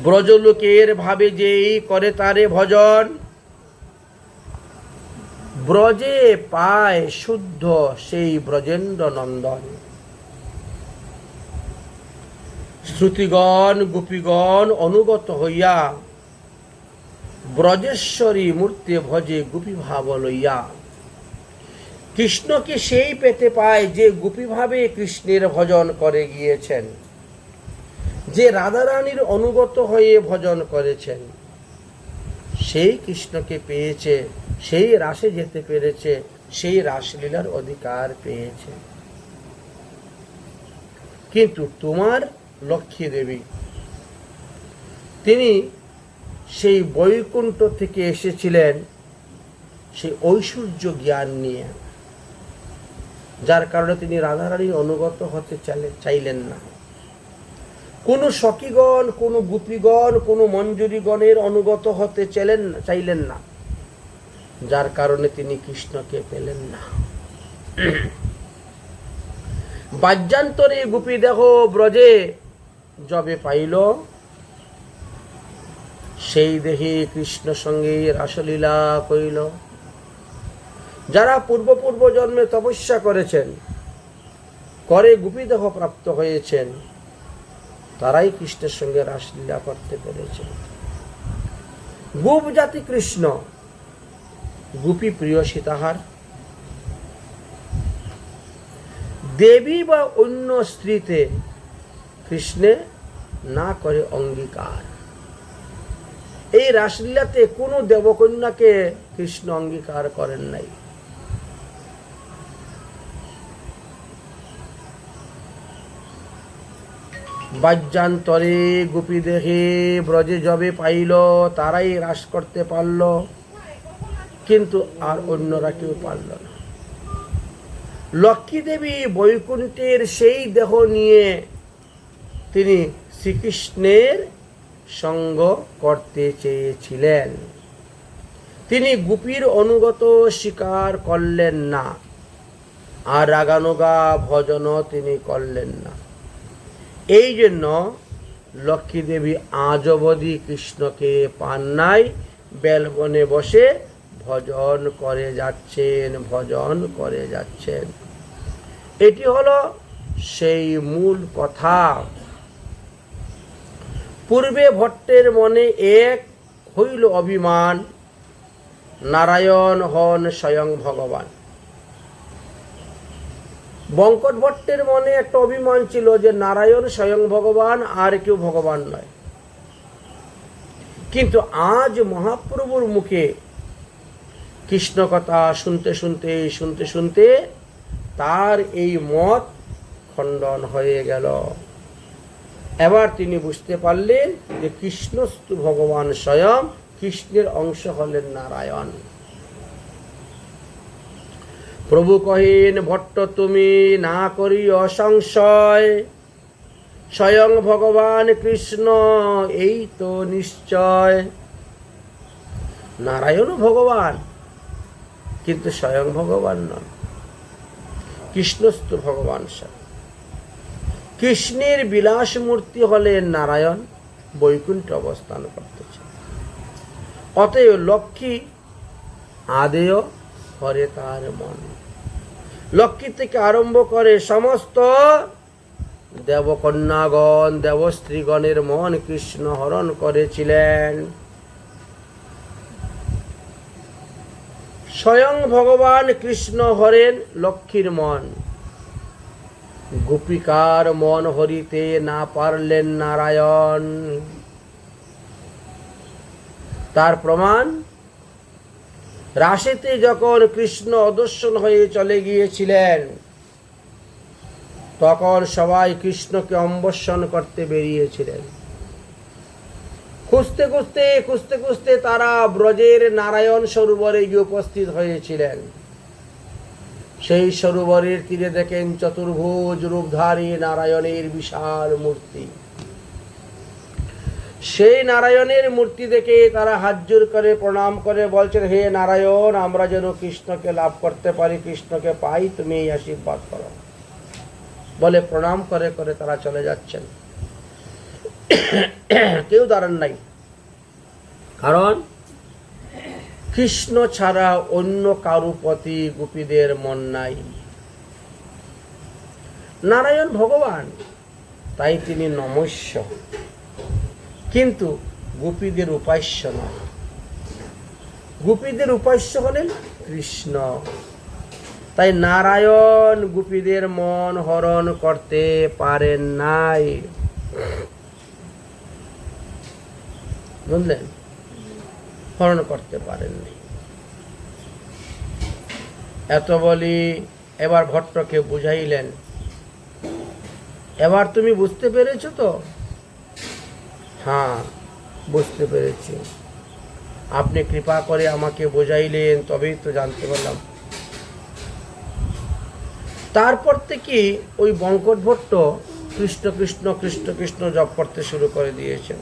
ব্রজলোকের ভাবে যেই করে তারে ভজন, ব্রজে পায় শুদ্ধ সেই ব্রজেন্দ্র নন্দন। শ্রুতিগণ গোপীগণ অনুগত হইয়া ব্রজেশ্বরী মূর্তি ভজে গোপী ভাব লইয়া। কৃষ্ণকে সেই পেতে পায় যে গোপীভাবে কৃষ্ণের ভজন করে গিয়েছেন, যে রাধারানীর অনুগত হয়ে ভজন করেছেন, সেই কৃষ্ণকে পেয়েছে, সেই রাসে যেতে পেরেছে, সেই রাসলীলার অধিকার পেয়েছে। কিন্তু তোমার লক্ষ্মী দেবী, তিনি সেই বৈকুণ্ঠ থেকে এসেছিলেন সেই ঐশ্বর্য জ্ঞান নিয়ে, যার কারণে তিনি রাধারানীর অনুগত হতে চাইলেন না। কোনো সখীগণ, কোনো গোপীগণ, কোনো মঞ্জুরিগণের অনুগত হতে চাইলেন না, যার কারণে তিনি কৃষ্ণকে পেলেন না। বাহ্যান্তরে গোপী দেহ ব্রজে যবে পাইল, সেই দেহে কৃষ্ণ সঙ্গে রাসলীলা করিল। যারা পূর্ব জন্মে তপস্যা করেছেন, করে গোপী দেহ প্রাপ্ত হয়েছেন, তারাই কৃষ্ণের সঙ্গে রাসলীলা করতে পেরেছেন। গোপ জাতি কৃষ্ণ, গোপী প্রিয় সীতাহার। দেবী বা অন্য স্ত্রীতে কৃষ্ণে না করে অঙ্গীকার। এই রাসলীলাতে কোনো দেবকন্যাকে কৃষ্ণ অঙ্গীকার করেন নাই। বাহ্যান্তরে গোপী দেহে ব্রজে যবে পাইল, তারাই রাস করতে পারল, কিন্তু আর অন্যরা কেউ পারল না। লক্ষ্মী দেবী বৈকুণ্ঠের সেই দেহ নিয়ে তিনি শ্রীকৃষ্ণের সঙ্গ করতে চেয়েছিলেন। তিনি গোপীর অনুগত স্বীকার করলেন না, আর রাগানুগা ভজনও তিনি করলেন না। এই জন্য লক্ষ্মী দেবী আজ অবধি কৃষ্ণকে পান নাই, বেলবনে বসে ভজন করে যাচ্ছেন। এটি হলো সেই মূল কথা। পূর্বে ভট্টের মনে এক হইল অভিমান, নারায়ণ হন স্বয়ং ভগবান। বঙ্কট ভট্টের মনে একটা অভিমান ছিল যে নারায়ণ স্বয়ং ভগবান, আর কেউ ভগবান নয়। কিন্তু আজ মহাপ্রভুর মুখে কৃষ্ণ কথা শুনতে শুনতে তার এই মত খণ্ডন হয়ে গেল। এবার তিনি বুঝতে পারলেন যে কৃষ্ণস্তু ভগবান স্বয়ং, কৃষ্ণের অংশ হলেন নারায়ণ। প্রভু কহেন, ভট্ট তুমি না করি অসংশয়, স্বয়ং ভগবান কৃষ্ণ এই তো নিশ্চয়। নারায়ণ ভগবান, কিন্তু স্বয়ং ভগবান নন। কৃষ্ণস্তু ভগবান স্বয়ং। কৃষ্ণের বিলাস মূর্তি হলেন নারায়ণ, বৈকুণ্ঠে অবস্থান করতেছেন। অতএব লক্ষ্মী আদেয় হরে তার মন। লক্ষ্মী থেকে আরম্ভ করে সমস্ত দেবকন্যাগণ, দেবস্ত্রীগণের মন কৃষ্ণ হরণ করেছিলেন। স্বয়ং ভগবান কৃষ্ণ হরেন লক্ষ্মীর মন। গোপিকার মন হরিতে না পারলেন নারায়ণ। তার প্রমাণ, রাসেতে যখন কৃষ্ণ অদর্শন হয়ে চলে গিয়েছিলেন, তখন সবাই কৃষ্ণকে অম্বর্ষণ করতে বেরিয়েছিলেন। খুঁজতে খুঁজতে তারা ব্রজের নারায়ণ সরোবরে গিয়ে উপস্থিত হয়েছিলেন। সেই সরোবরের তীরে দেখেন চতুর্ভুজ রূপধারী নারায়ণের বিশাল মূর্তি। সেই নারায়ণের মূর্তি দেখে তারা হাত জোর করে প্রণাম করে বলছেন, হে নারায়ণ, আমরা যেন কৃষ্ণকে লাভ করতে পারি, কৃষ্ণকে পাই, তুমি এই আশীর্বাদ করো বলে প্রণাম করে করে তারা চলে যাচ্ছেন। কেউ দাঁড়ান নাই, কারণ কৃষ্ণ ছাড়া অন্য কারু প্রতি গোপীদের মন নাই। নারায়ণ ভগবান, তাই তিনি নমস্য, কিন্তু গোপীদের উপাস্য নয়। গোপীদের উপাস্য হলেন কৃষ্ণ। তাই নারায়ণ গোপীদের মন হরণ করতে পারেন নাই। বুঝলেন? হরণ করতে পারেননি। এত বলি এবার ভট্টকে বুঝাইলেন, এবার তুমি বুঝতে পেরেছো তো? হ্যাঁ, বুঝতে পেরেছি। আপনি কৃপা করে আমাকে বোঝাইলেন, তবেই তো জানতে পারলাম। তারপর থেকে ওই বঙ্কট ভট্ট কৃষ্ণ কৃষ্ণ কৃষ্ণ কৃষ্ণ জপ করতে শুরু করে দিয়েছেন।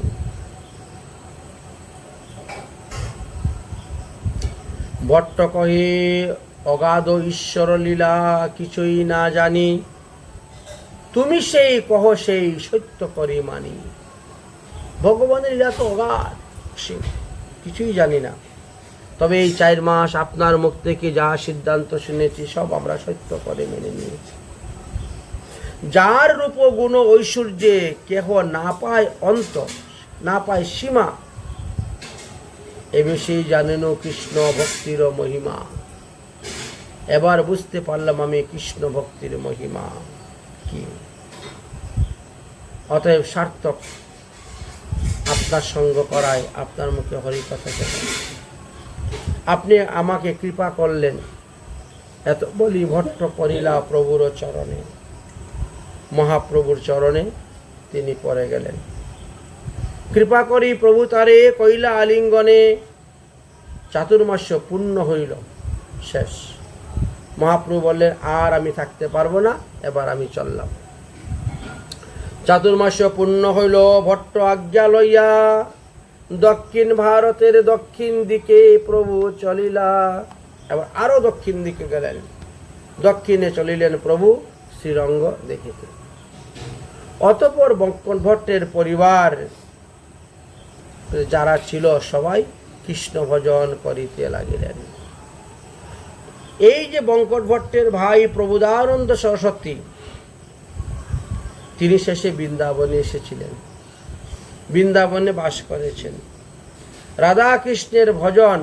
ভট্ট কহে, অগাধ ঈশ্বর লীলা কিছুই না জানি, তুমি সেই কহ সেই সত্য করে মানি। ভগবানের লীলা তো অগাধ, কিছুই জানি না, তবে এই 4 মাস আপনার মুখ থেকে যা সিদ্ধান্ত শুনেছি সব আমরা সত্য করে মেনে নিয়েছি। যার রূপ গুণ ঐশ্বর্যে কেহ না পায় অন্ত, না পায় সীমা, এ বিষয়ে জানেন কৃষ্ণ ভক্তির মহিমা। এবার বুঝতে পারলাম আমি কৃষ্ণ ভক্তির মহিমা কি। অতএব সার্থক আপনার সঙ্গ করায়, আপনার মুখে হরি কথা শোনায়। আপনি আমাকে কৃপা করলেন, এত বলি ভট্ট পড়িলা প্রভুর চরণে। মহাপ্রভুর চরণে তিনি পড়ে গেলেন। কৃপা করি প্রভু তারে কইলা আলিঙ্গনে, চাতুর্মাস্য পূর্ণ হইল শেষ। মহাপ্রভু বললেন, আর আমি থাকতে পারবো না, এবার আমি চললাম। চাতুর্মাস্য পূর্ণ হইল, ভট্ট আজ্ঞা লইয়া দক্ষিণ ভারতের দক্ষিণ দিকে প্রভু চলিলা। এবার আরো দক্ষিণ দিকে গেলেন। দক্ষিণে চলিলেন প্রভু শ্রীরঙ্গ দেখিতে। অতঃপর বঙ্কট ভট্টের পরিবার যারা ছিল সবাই কৃষ্ণ ভজন করিতে লাগিলেন। এই যে বঙ্কট ভট্টের ভাই প্রবোধানন্দ সরস্বতী, তিনি শেষে বৃন্দাবনে এসেছিলেন, বৃন্দাবনে বাস করেছেন, রাধা কৃষ্ণের ভজন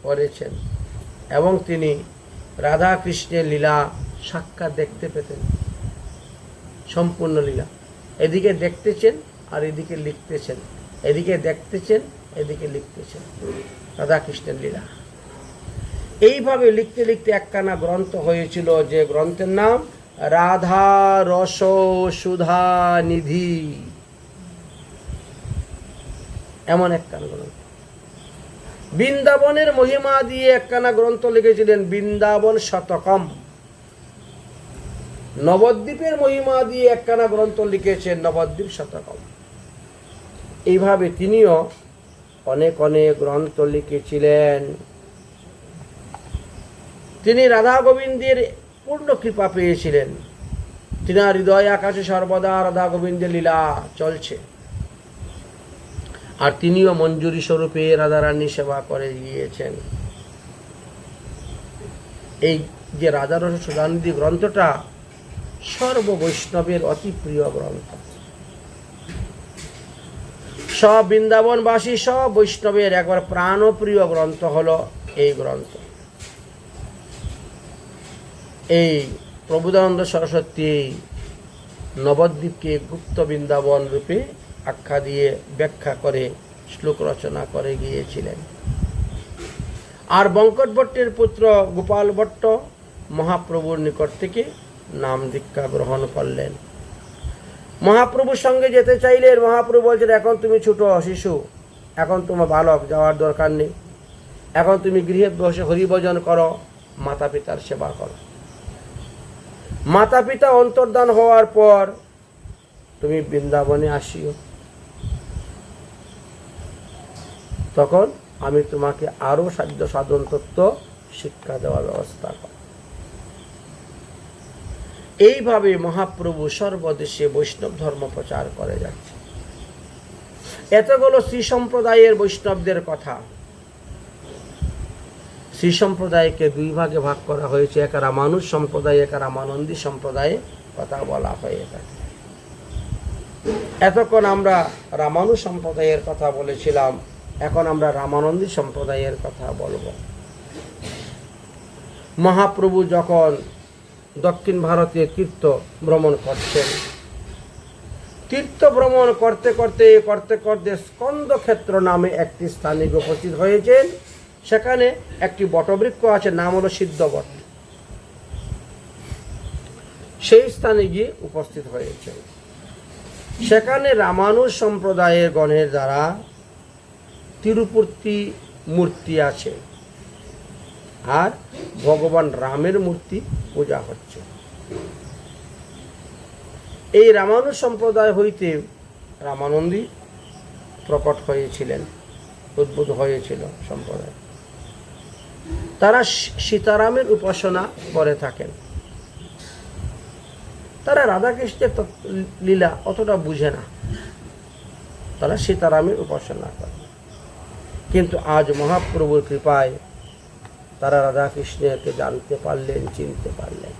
করেছেন এবং তিনি রাধা কৃষ্ণের লীলা সাক্ষাৎ দেখতে পেতেন, সম্পূর্ণ লীলা। এদিকে দেখতেছেন আর এদিকে লিখতেছেন, এদিকে দেখতেছেন এদিকে লিখতেছেন রাধা কৃষ্ণের লীলা। এইভাবে লিখতে লিখতে একখানা গ্রন্থ হয়েছিল, যে গ্রন্থের নাম রাধা রস সুধা নিধি। এমন একখানা গ্রন্থ। বৃন্দাবনের মহিমা দিয়ে একখানা গ্রন্থ লিখেছিলেন, বৃন্দাবন শতকম। নবদ্বীপের মহিমা দিয়ে একখানা গ্রন্থ লিখেছেন, নবদ্বীপ শতকম। এইভাবে তিনিও অনেক অনেক গ্রন্থ লিখেছিলেন। তিনি রাধা গোবিন্দের পূর্ণ কৃপা পেয়েছিলেন। তিনার হৃদয় আকাশে সর্বদা রাধা গোবিন্দের লীলা চলছে, আর তিনিও মঞ্জুরি স্বরূপে রাধারানী সেবা করে গিয়েছেন। এই যে রাধা রস সুধানিধি গ্রন্থটা সর্ব বৈষ্ণবের অতি প্রিয় গ্রন্থ। সব বৃন্দাবনবাসী, সব বৈষ্ণবের একবার প্রাণপ্রিয় গ্রন্থ হলো এই গ্রন্থ। এই প্রবোধানন্দ সরস্বতী নবদ্বীপকে গুপ্ত বৃন্দাবন রূপে আখ্যা দিয়ে ব্যাখ্যা করে শ্লোক রচনা করে গিয়েছিলেন। আর বঙ্কট ভট্টের পুত্র গোপাল ভট্ট মহাপ্রভুর নিকট থেকে নাম দীক্ষা গ্রহণ করলেন। মহাপ্রভুর সঙ্গে যেতে চাইলেন। মহাপ্রভু বলছেন, এখন তুমি ছোট শিশু, এখন তোমার বালক, যাওয়ার দরকার নেই। এখন তুমি গৃহে বসে হরিভজন করো, মাতা পিতার সেবা করো। মাতা পিতা অন্তর্ধান হওয়ার পর তুমি বৃন্দাবনে আসিও। তখন আমি তোমাকে আরো সাধ্য সাধন তত্ত্ব শিক্ষা দেওয়ার ব্যবস্থা করব। এইভাবে মহাপ্রভু সর্বদেশে বৈষ্ণব ধর্ম প্রচার করে যাচ্ছে। এতগুলো শ্রী সম্প্রদায়ের বৈষ্ণবদের কথা। শ্রী সম্প্রদায়কে দুই ভাগে ভাগ করা হয়েছে, এক রামানুজ সম্প্রদায়, এক রামানন্দী সম্প্রদায়ে কথা বলা হয়ে থাকে। এতক্ষণ আমরা রামানুজ সম্প্রদায়ের কথা বলেছিলাম, এখন আমরা রামানন্দী সম্প্রদায়ের কথা বলবো। মহাপ্রভু যখন দক্ষিণ ভারতে তীর্থ ভ্রমণ করছেন, তীর্থ ভ্রমণ করতে করতে স্কন্দক্ষেত্র নামে একটি স্থানে উপস্থিত হয়েছেন। সেখানে একটি বটবৃক্ষ আছে, নাম হলো সিদ্ধবট। সেই স্থানে গিয়ে উপস্থিত হয়েছেন। সেখানে রামানুজ সম্প্রদায়ের গণের দ্বারা তিরুপতি মূর্তি আছে, আর ভগবান রামের মূর্তি পূজা হচ্ছে। এই রামানুজ সম্প্রদায় হইতে রামানন্দী প্রকট হয়েছিলেন, উদ্ভূত হয়েছিল সম্প্রদায়। তারা সীতারামের উপাসনা করে থাকেন। তারা রাধাকৃষ্ণের লীলা অতটা বুঝে না, তারা সীতারামের উপাসনা করে। কিন্তু আজ মহাপ্রভুর কৃপায় তারা রাধাকৃষ্ণকে জানতে পারলেন, চিনতে পারলেন।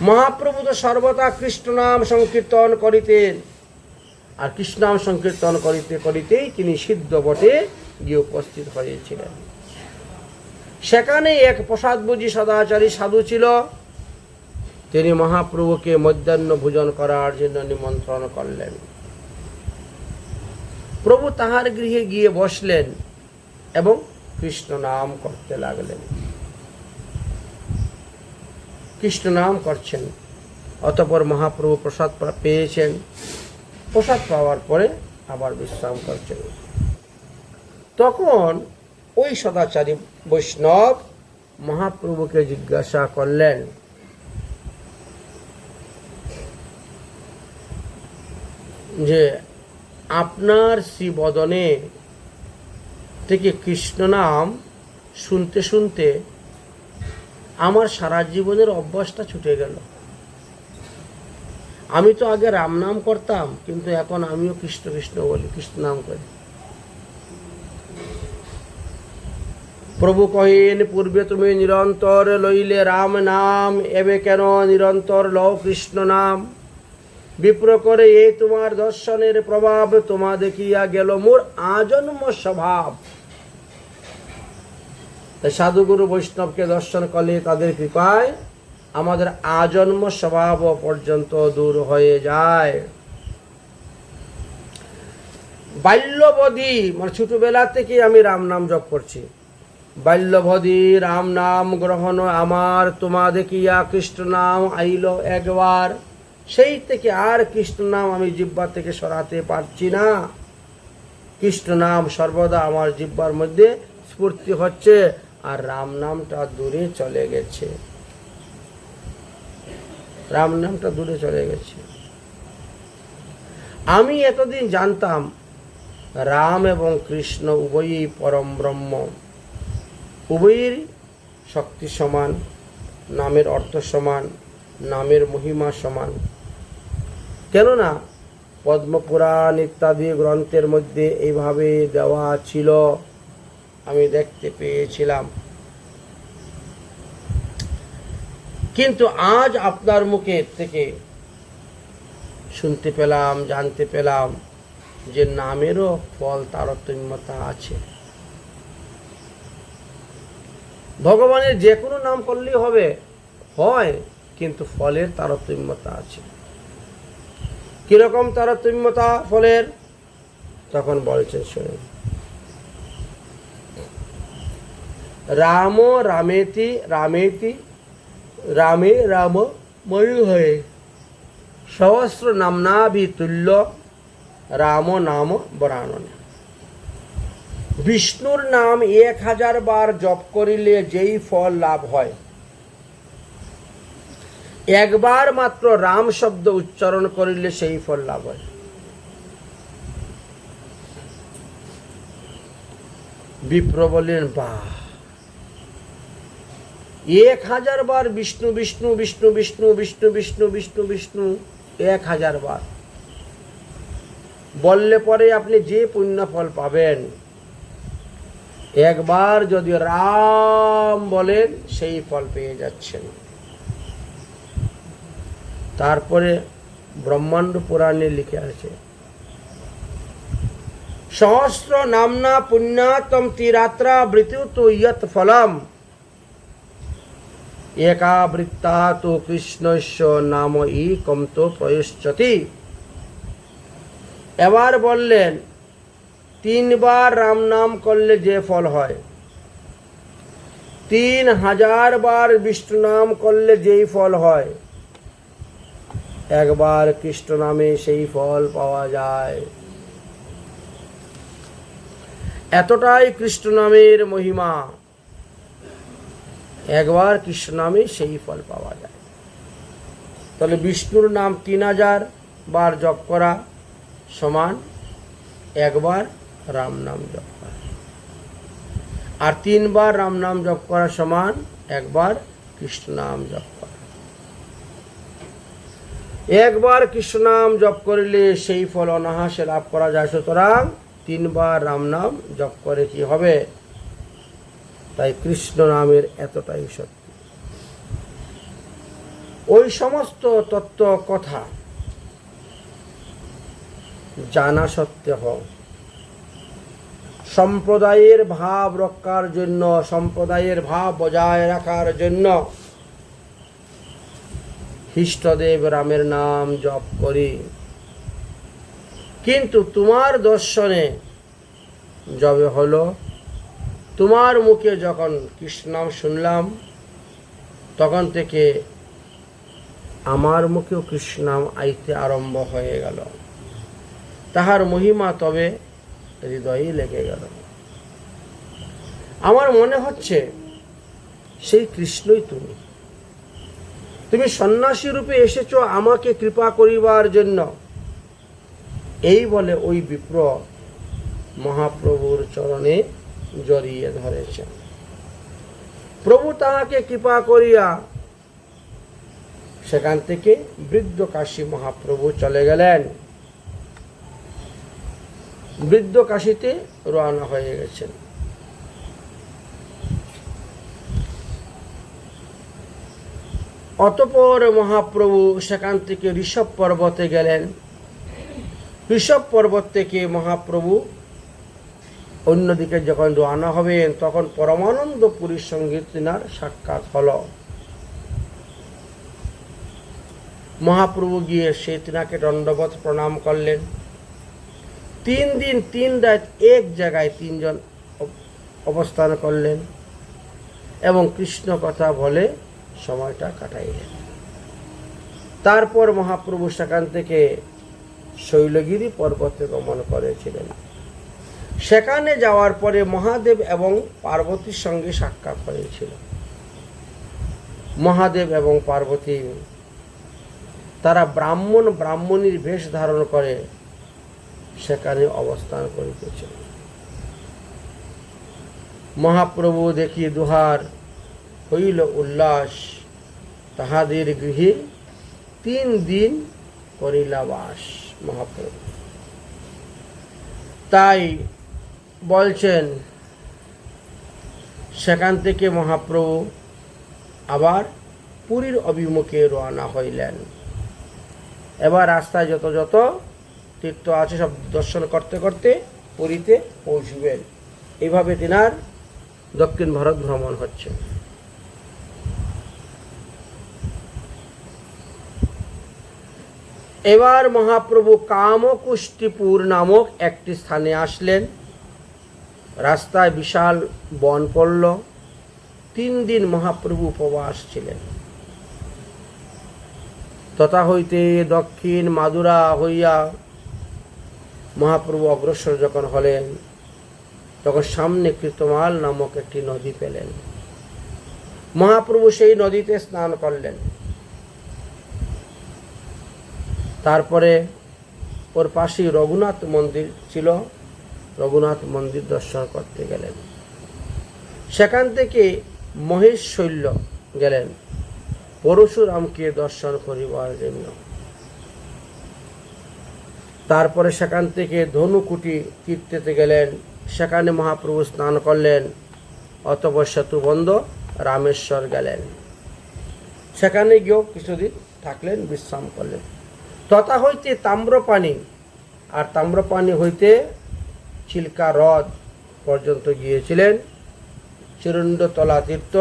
মহাপ্রভু তো সর্বদা কৃষ্ণ নাম সংকীর্তন করিতেন, আর কৃষ্ণ নাম সংকীর্তন করিতে করিতেই তিনি সিদ্ধ বটে গিয়ে উপস্থিত হয়েছিলেন। সেখানে এক প্রসাদভোজী সদাচারী সাধু ছিল। তিনি মহাপ্রভুকে মধ্যাহ্ন ভোজন করার জন্য নিমন্ত্রণ করলেন। প্রভু তাহার গৃহে গিয়ে বসলেন এবং কৃষ্ণ নাম করতে লাগলেন। কৃষ্ণ নাম করছেন। অতঃপর মহাপ্রভু প্রসাদ পেয়েছেন। প্রসাদ পাওয়ার পরে আবার বিশ্রাম করছেন। তখন ওই সদাচারী বৈষ্ণব মহাপ্রভুকে জিজ্ঞাসা করলেন, যে আপনার শ্রীবদনে থেকে কৃষ্ণ নাম শুনতে শুনতে আমার সারা জীবনের অভ্যাসটা ছুটে গেল। আমি তো আগে রাম নাম করতাম, কিন্তু এখন আমিও কৃষ্ণ কৃষ্ণ বলি, কৃষ্ণ নাম করি। প্রভু কহেন, পূর্বে তুমি নিরন্তর লইলে রাম নাম, এবে কেন নিরন্তর লও কৃষ্ণ নাম? বিপ্র করে এই তোমার দর্শনের প্রভাব, তোমা দেখিয়া গেল মোর আজন্ম স্বভাব। সাধুগুরু বৈষ্ণবকে দর্শন করলে তাদের কৃপায় আমাদের আজন্ম স্বভাব পর্যন্ত দূর হয়ে যায়। বাল্যবধি মানে ছোটবেলা থেকে আমি রাম নাম জপ করছি। বাল্যবধি রাম নাম গ্রহণ আমার, তোমা দেখিয়া কৃষ্ণ নাম আইল একবার। সেই থেকে আর কৃষ্ণ নাম আমি জিহ্বা থেকে সরাতে পারছি না। কৃষ্ণ নাম সর্বদা আমার জিহ্বার মধ্যে স্ফূর্তি হচ্ছে, আর রাম নামটা দূরে চলে গেছে। রাম নামটা দূরে চলে গেছে। আমি এতদিন জানতাম রাম এবং কৃষ্ণ উভয়ই পরম ব্রহ্ম, উভয়েরই শক্তি সমান, নামের অর্থ সমান, নামের মহিমা সমান। কেননা পদ্মপুরাণ ইত্যাদি গ্রন্থের মধ্যে এইভাবে দেওয়া ছিল, আমি দেখতে পেয়েছিলাম। কিন্তু আজ আপনার মুখের থেকে শুনতে পেলাম, জানতে পেলাম যে নামেরও ফল তারতম্যতা আছে। ভগবানের যে কোনো নাম করলেই হবে, হয়, কিন্তু ফলের তারতম্যতা আছে। কিরকম তারতম্যতা ফলের? তখন বলছেন শুনুন। রাম রামেতি রামেতি রামে রাম ময়ূর হয়ে সহস্র নামনাভি তুল্য রাম নাম বরাননে। বিষ্ণুর নাম 1000 বার জপ করিলে যেই ফল লাভ হয়, একবার মাত্র রাম শব্দ উচ্চারণ করিলে সেই ফল লাভ হয়। বিপ্র বললেন, বাহ, 1000 বার বিষ্ণু বিষ্ণু বিষ্ণু বিষ্ণু বিষ্ণু বিষ্ণু বিষ্ণু বিষ্ণু 1000 বার বললে পরে আপনি যে পুণ্য ফল পাবেন, একবার যদি রাম বলেন সেই ফল পেয়ে যাচ্ছেন। তারপরে ব্রহ্মাণ্ড পুরাণে লিখে আছে, সহস্র নামনা পুণ্যাতম তিরাত্রা বৃত্তু ইয়ৎ ফলম একা বৃত্তা তো কৃষ্ণস্য নাম একম তো প্রয়শ্চতি। এবার বললেন, 3 বার রাম নাম করলে যে ফল হয়, 3000 বার বিষ্ণু নাম করলে যেই ফল হয়, একবার কৃষ্ণ নামে সেই ফল পাওয়া যায়। এতটাই কৃষ্ণ নামের মহিমা, একবার কৃষ্ণ নামে সেই ফল পাওয়া যায়। তাহলে বিষ্ণুর নাম 3000 বার জপ করা সমান একবার রাম নাম জপ করা, আর 3 বার রাম নাম জপ করা সমান একবার কৃষ্ণ নাম জপ করা। একবার কৃষ্ণ নাম জপ করলে সেই ফল অনায়াসে লাভ করা যায়। সুতরাং 3 বার রাম নাম জপ করে কি হবে? তাই কৃষ্ণ নামের এতটাই শক্তি। ওই সমস্ত তত্ত্ব কথা জানা সত্ত্বেও সম্প্রদায়ের ভাব রক্ষার জন্য, সম্প্রদায়ের ভাব বজায় রাখার জন্য ইষ্টদেব রামের নাম জপ করি। কিন্তু তোমার দর্শনে যবে হলো, তোমার মুখে যখন কৃষ্ণ নাম শুনলাম, তখন থেকে আমার মুখেও কৃষ্ণ নাম আইতে আরম্ভ হয়ে গেল। তাহার মহিমা তবে হৃদয়ে লেগে গেল। আমার মনে হচ্ছে সেই কৃষ্ণই তুমি। তুমি সন্ন্যাসী রূপে এসেছো আমাকে কৃপা করিবার জন্য। এই বলে ওই বিপ্র মহাপ্রভুর চরণে জড়িয়ে ধরেছেন। প্রভু তাহাকে কৃপা করিয়া সেখান থেকে বৃদ্ধ কাশী মহাপ্রভু চলে গেলেন। বৃদ্ধ কাশীতে রওনা হয়ে গেছেন। অতঃপর মহাপ্রভু সেখান থেকে ঋষভ পর্বতে গেলেন। ঋষভ পর্বত থেকে মহাপ্রভু অন্যদিকে যখন রওনা হবেন, তখন পরমানন্দ পুরীর সঙ্গে তিনার সাক্ষাৎ হল। মহাপ্রভু গিয়ে সে তিনাকে দণ্ডবত প্রণাম করলেন। 3 দিন 3 রাত এক জায়গায় 3 জন অবস্থান করলেন এবং কৃষ্ণ কথা বলে সময়টা কাটাইলেন। তারপর মহাপ্রভু সেখান থেকে শৈলগিরি পর্বতে গমন করেছিলেন। সেখানে যাওয়ার পরে মহাদেব এবং পার্বতীর সঙ্গে সাক্ষাৎ হয়েছিল। মহাদেব এবং পার্বতী তারা ব্রাহ্মণীর বেশ ধারণ করে সেখানে অবস্থান করিতেছিল। মহাপ্রভু দেখি দুহার হইল উল্লাস, তাহাদের গৃহে 3 দিন করিলা বাস। মহাপ্রভু তাই বলছেন, সেখান থেকে মহাপ্রভু আবার পুরীর অভিমুখে রওনা হইলেন। এবার রাস্তায় যত যত তীর্থ আছে সব দর্শন করতে করতে পুরীতে পৌঁছবেন। এইভাবে তিনার দক্ষিণ ভারত ভ্রমণ হচ্ছে। এবার মহাপ্রভু কামকুষ্টিপুর নামক একটি স্থানে আসলেন। রাস্তায় বিশাল বন পড়ল। 3 দিন মহাপ্রভু উপবাস ছিলেন। তথা হইতে দক্ষিণ মাদুরা হইয়া মহাপ্রভু অগ্রসর যখন হলেন, তখন সামনে কৃতমাল নামক একটি নদী পেলেন। মহাপ্রভু সেই নদীতে স্নান করলেন। তারপরে ওর পাশেই রঘুনাথ মন্দির ছিল। রঘুনাথ মন্দির দর্শন করতে গেলেন। সেখান থেকে মহেশ শৈল্য গেলেন পরশুরামকে দর্শন করিবার জন্য। তারপরে সেখান থেকে ধনুকুটি তীর্থেতে গেলেন, সেখানে মহাপ্রভু স্নান করলেন। অতঃপর সেতুবন্ধ রামেশ্বর গেলেন, সেখানে গিয়েও কিছুদিন থাকলেন, বিশ্রাম করলেন। তথা হইতে তাম্রপানি, আর তাম্রপানি হইতে চিল্কা হ্রদ পর্যন্ত গিয়েছিলেন। চিরুণ্ডতলা তীর্থ,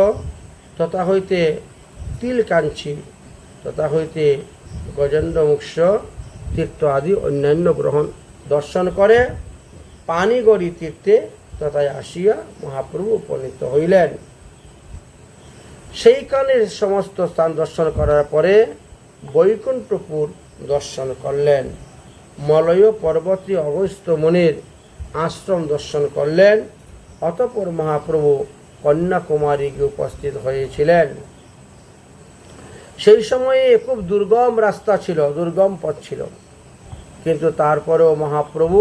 তথা হইতে তিলকাঞ্চি, তথা হইতে গজেন্দ্রমোক্ষ তীর্থ আদি অন্যান্য গ্রহণ দর্শন করে পানিগড়ি তীর্থে তথায় আসিয়া মহাপ্রভু উপনীত হইলেন। সেইখানে সমস্ত স্থান দর্শন করার পরে বৈকুণ্ঠপুর দর্শন করলেন। মলয় পর্বতী অগস্ত্য মুনির আশ্রম দর্শন করলেন। অতঃপর মহাপ্রভু কন্যাকুমারীকে উপস্থিত হয়েছিলেন। সেই সময়ে খুব দুর্গম রাস্তা ছিল, দুর্গম পথ ছিল, কিন্তু তারপরেও মহাপ্রভু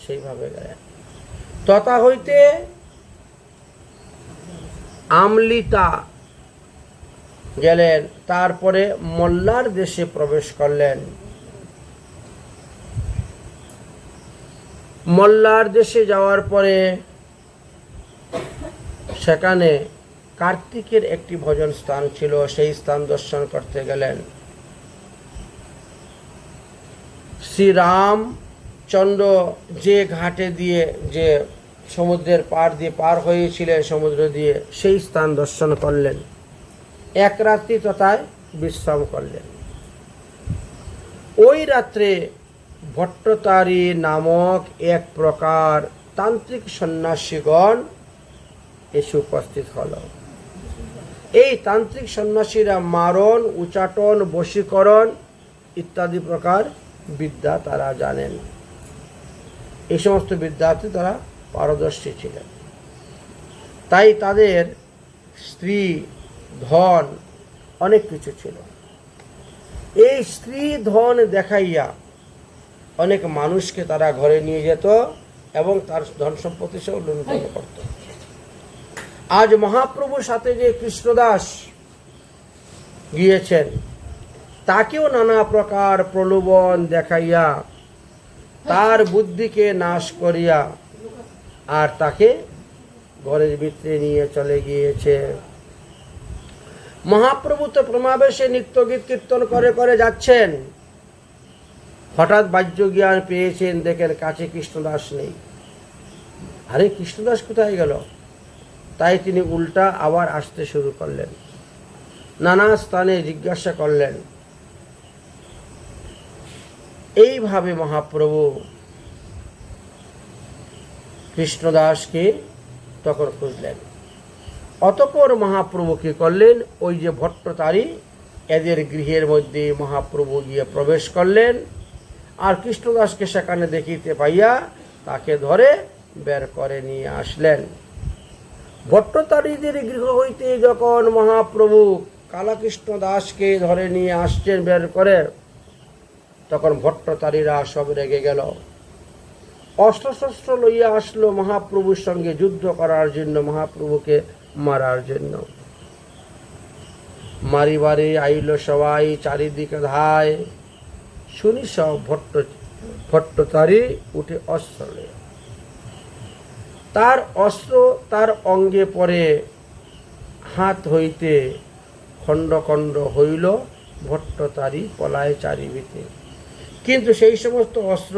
সেইভাবে গেলেন। তথা হইতে আমলিতা গেলেন, তারপরে মল্লার দেশে প্রবেশ করলেন। মল্লার দেশে যাওয়ার পরে সেখানে কার্তিকের একটি ভজন স্থান ছিল, সেই স্থান দর্শন করতে গেলেন। শ্রীরামচন্দ্র যে ঘাটে দিয়ে, যে সমুদ্রের পার দিয়ে পার হয়েছিলেন, সমুদ্র দিয়ে, সেই স্থান দর্শন করলেন। এক রাত্রি তথায় বিশ্রাম করলেন। ওই রাত্রে ভট্টতারী নামক এক প্রকার তান্ত্রিক সন্ন্যাসীগণ এসে উপস্থিত হল। এই তান্ত্রিক সন্ন্যাসীরা মারণ, উচাটন, বশীকরণ ইত্যাদি প্রকার বিদ্যা তারা জানেন। এই সমস্ত বিদ্যাতে তারা পারদর্শী ছিলেন। তাই তাদের স্ত্রী, ধন অনেক কিছু ছিল। এই স্ত্রী ধন দেখাইয়া অনেক মানুষকে তারা ঘরে নিয়ে যেত এবং তার ধন সম্পত্তি সব লুণ্ঠন করত। আজ মহাপ্রভুর সাথে যে কৃষ্ণদাস গিয়েছেন, তাকেও নানা প্রকার প্রলোভন দেখাইয়া তার বুদ্ধিকে নাশ করিয়া আর তাকে ঘরের ভিতরে নিয়ে চলে গিয়েছে। মহাপ্রভু তো প্রমাবেশে নিত্য গীত কীর্তন করে করে যাচ্ছেন। হঠাৎ বাহ্য জ্ঞান পেয়েছেন, দেখেন কাছে কৃষ্ণদাস নেই। আরে কৃষ্ণদাস কোথায় গেল? তাই তিনি উল্টা আবার আসতে শুরু করলেন, নানা স্থানে জিজ্ঞাসা করলেন। এইভাবে মহাপ্রভু কৃষ্ণদাসকে তখন খুঁজলেন। অতঃপর মহাপ্রভু কি করলেন, ওই যে ভট্টতারী এদের গৃহের মধ্যে মহাপ্রভু গিয়ে প্রবেশ করলেন। আর কৃষ্ণদাসকে সেখানে দেখিতে পাইয়া তাকে ধরে বের করে নিয়ে আসলেন। ভট্টতারীদের গৃহ হইতে যখন মহাপ্রভু কালাকৃষ্ণ দাসকে ধরে নিয়ে আসছেন বের করে, তখন ভট্টতারীরা সব রেগে গেল। অস্ত্রশস্ত্র লইয়া আসলো মহাপ্রভুর সঙ্গে যুদ্ধ করার জন্য, মহাপ্রভুকে মারার জন্য। মারিবারে আইল সবাই, চারিদিকে ধায়। শুনি সব ভট্টতারী উঠে অস্ত্র লইয়া। তার অস্ত্র তার অঙ্গে পরে হাত হইতে খণ্ড খণ্ড হইল, ভট্টতারী পলায় চারিদিকে। কিন্তু সেই সমস্ত অস্ত্র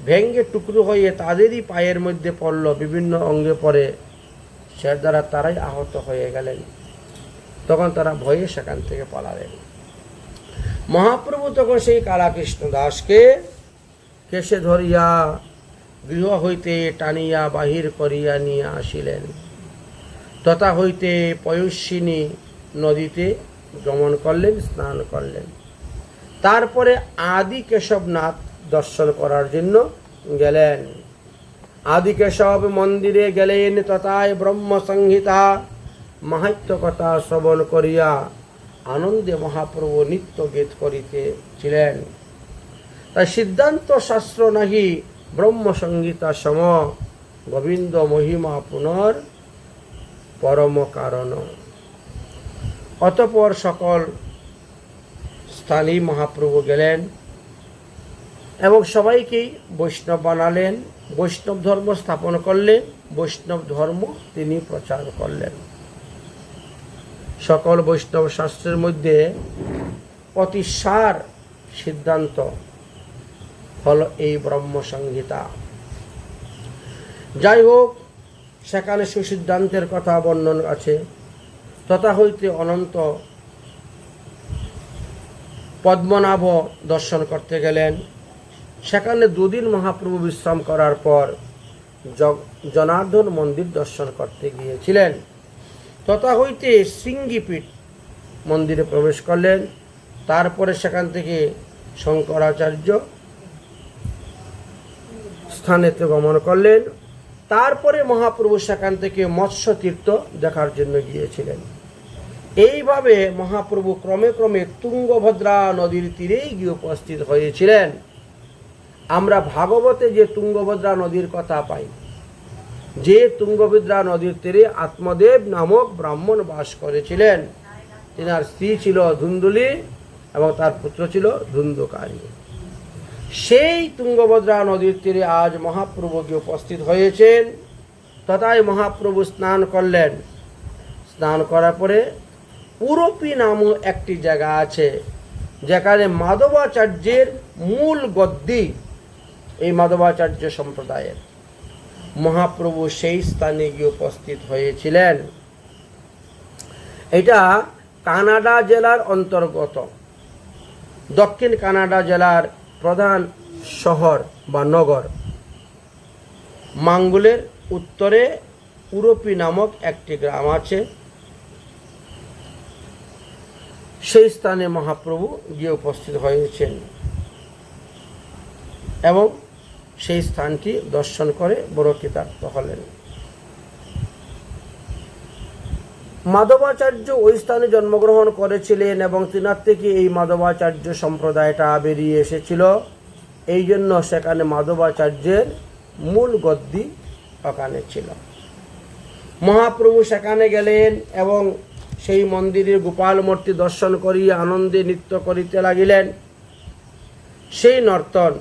ভেঙ্গে টুকরো হয়ে তাদেরই পায়ের মধ্যে পড়ল, বিভিন্ন অঙ্গে পড়ে, সে দ্বারা তারাই আহত হয়ে গেলেন। তখন তারা ভয়ে সেখান থেকে পালালেন। মহাপ্রভু তখন সেই কালাকৃষ্ণ দাসকে কেশে ধরিয়া গৃহ হইতে টানিয়া বাহির করিয়া নিয়ে আসিলেন। তথা হইতে পয়স্বিনী নদীতে গমন করলেন, স্নান করলেন। তারপরে আদি কেশবনাথ দর্শন করার জন্য গেলেন। আদি কেশব মন্দিরে গেলেন, তথায় ব্রহ্ম সংহিতা মাহাত্ম্য কথা শ্রবণ করিয়া আনন্দে মহাপ্রভু নিত্য গীত করিতেছিলেন। তাই সিদ্ধান্ত শাস্ত্র নাহি ব্রহ্ম সংহিতা সম, গোবিন্দ মহিমা পুনর পরম কারণ। অতঃপর সকল স্থানে মহাপ্রভু গেলেন এবং সবাইকেই বৈষ্ণব বানালেন, বৈষ্ণব ধর্ম স্থাপন করলেন, বৈষ্ণব ধর্ম তিনি প্রচার করলেন। সকল বৈষ্ণব শাস্ত্রের মধ্যে অতি সার সিদ্ধান্ত হল এই ব্রহ্ম সংহিতা। যাই হোক, সেখানে সুসিদ্ধান্তের কথা বর্ণন আছে। তথা হইতে অনন্ত পদ্মনাভ দর্শন করতে গেলেন। সেখানে দুদিন মহাপ্রভু বিশ্রাম করার পর জনার্দন মন্দির দর্শন করতে গিয়েছিলেন। তথা হইতে শৃঙ্গীপীঠ মন্দিরে প্রবেশ করলেন। তারপরে সেখান থেকে শঙ্করাচার্য স্থানেতে গমন করলেন। তারপরে মহাপ্রভু সেখান থেকে মৎস্য তীর্থ দেখার জন্য গিয়েছিলেন। এইভাবে মহাপ্রভু ক্রমে ক্রমে তুঙ্গভদ্রা নদীর তীরেই গিয়ে উপস্থিত হয়েছিলেন। আমরা ভাগবতে যে তুঙ্গভদ্রা নদীর কথা পাই, যে তুঙ্গভদ্রা নদীর তীরে আত্মদেব নামক ব্রাহ্মণ বাস করেছিলেন। তিনার স্ত্রী ছিল ধুন্দুলি এবং তার পুত্র ছিল ধুন্ধুকারী। সেই তুঙ্গভদ্রা নদীর তীরে আজ মহাপ্রভু গিয়ে উপস্থিত হয়েছেন। তথায় মহাপ্রভু স্নান করলেন। স্নান করার পরে পুরপি নামক একটি জায়গা আছে, যেখানে মাধবাচার্যের মূল গদ্দি, এই মাধবাচার্য সম্প্রদায়ের মহাপ্রভু সেই স্থানে গিয়ে উপস্থিত হয়েছিলেন। এটা কানাডা জেলার অন্তর্গত। দক্ষিণ কানাডা জেলার প্রধান শহর বা নগর মাঙ্গুলের উত্তরে পুরপি নামক একটি গ্রাম আছে। সেই স্থানে মহাপ্রভু গিয়ে উপস্থিত হয়েছেন এবং সেই স্থানটি দর্শন করে বড় কৃতার্থ হলেন। মাধবাচার্য ওই স্থানে জন্মগ্রহণ করেছিলেন এবং তিনার থেকে এই মাধবাচার্য সম্প্রদায়টা বেরিয়ে এসেছিল। এই জন্য সেখানে মাধবাচার্যের মূল গদ্দি ওখানে ছিল। মহাপ্রভু সেখানে গেলেন এবং সেই মন্দিরের গোপাল মূর্তি দর্শন করিয়া আনন্দে নৃত্য করিতে লাগিলেন। সেই নর্তন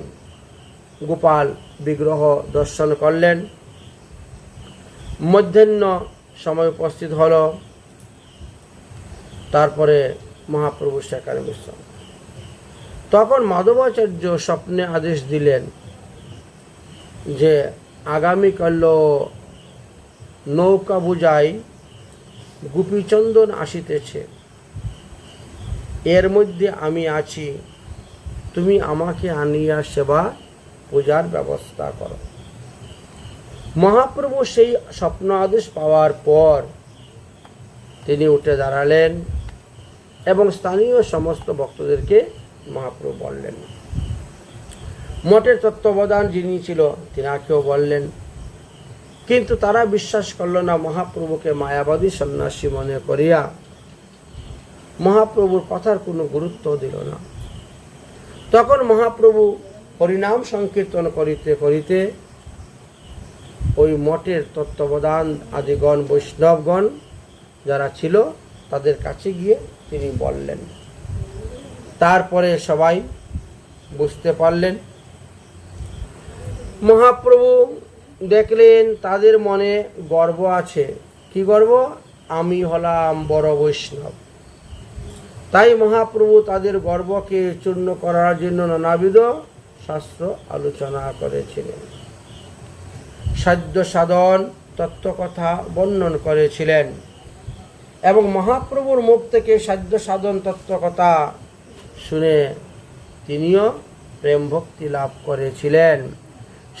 গোপাল বিগ্রহ দর্শন করলেন। মধ্যাহ্ন সময় উপস্থিত হল। তারপরে মহাপ্রভু সেখানে বিশ্রাম। তখন মাধবাচার্য স্বপ্নে আদেশ দিলেন যে আগামীকাল নৌকা বুঝাই গোপীচন্দন আসিতেছে, এর মধ্যে আমি আছি, তুমি আমাকে আনিয়া সেবা পূজার ব্যবস্থা করো। মহাপ্রভু সেই স্বপ্ন আদেশ পাওয়ার পর তিনি উঠে দাঁড়ালেন এবং স্থানীয় সমস্ত ভক্তদেরকে মহাপ্রভু বললেন। মঠের তত্ত্বাবধান যিনি ছিল তিনাকেও বললেন, কিন্তু তারা বিশ্বাস করল না। মহাপ্রভুকে মায়াবাদী সন্ন্যাসী মনে করিয়া মহাপ্রভুর কথার কোনো গুরুত্ব দিল না। তখন মহাপ্রভু হরিনাম সংকীর্তন করিতে করিতে ওই মঠের তত্ত্বাবধান আদিগণ বৈষ্ণবগণ যারা ছিল তাদের কাছে গিয়ে তিনি বললেন। তারপরে সবাই বুঝতে পারলেন। মহাপ্রভু দেখলেন তাদের মনে গর্ব আছে। কি গর্ব? আমি হলাম বড় বৈষ্ণব। তাই মহাপ্রভু তাদের গর্বকে চূর্ণ করার জন্য নানাবিধ শাস্ত্র আলোচনা করেছিলেন, সাধ্য সাধন তত্ত্বকথা বর্ণন করেছিলেন এবং মহাপ্রভুর মুখ থেকে সাধ্য সাধন তত্ত্বকথা শুনে তিনিও প্রেম ভক্তি লাভ করেছিলেন।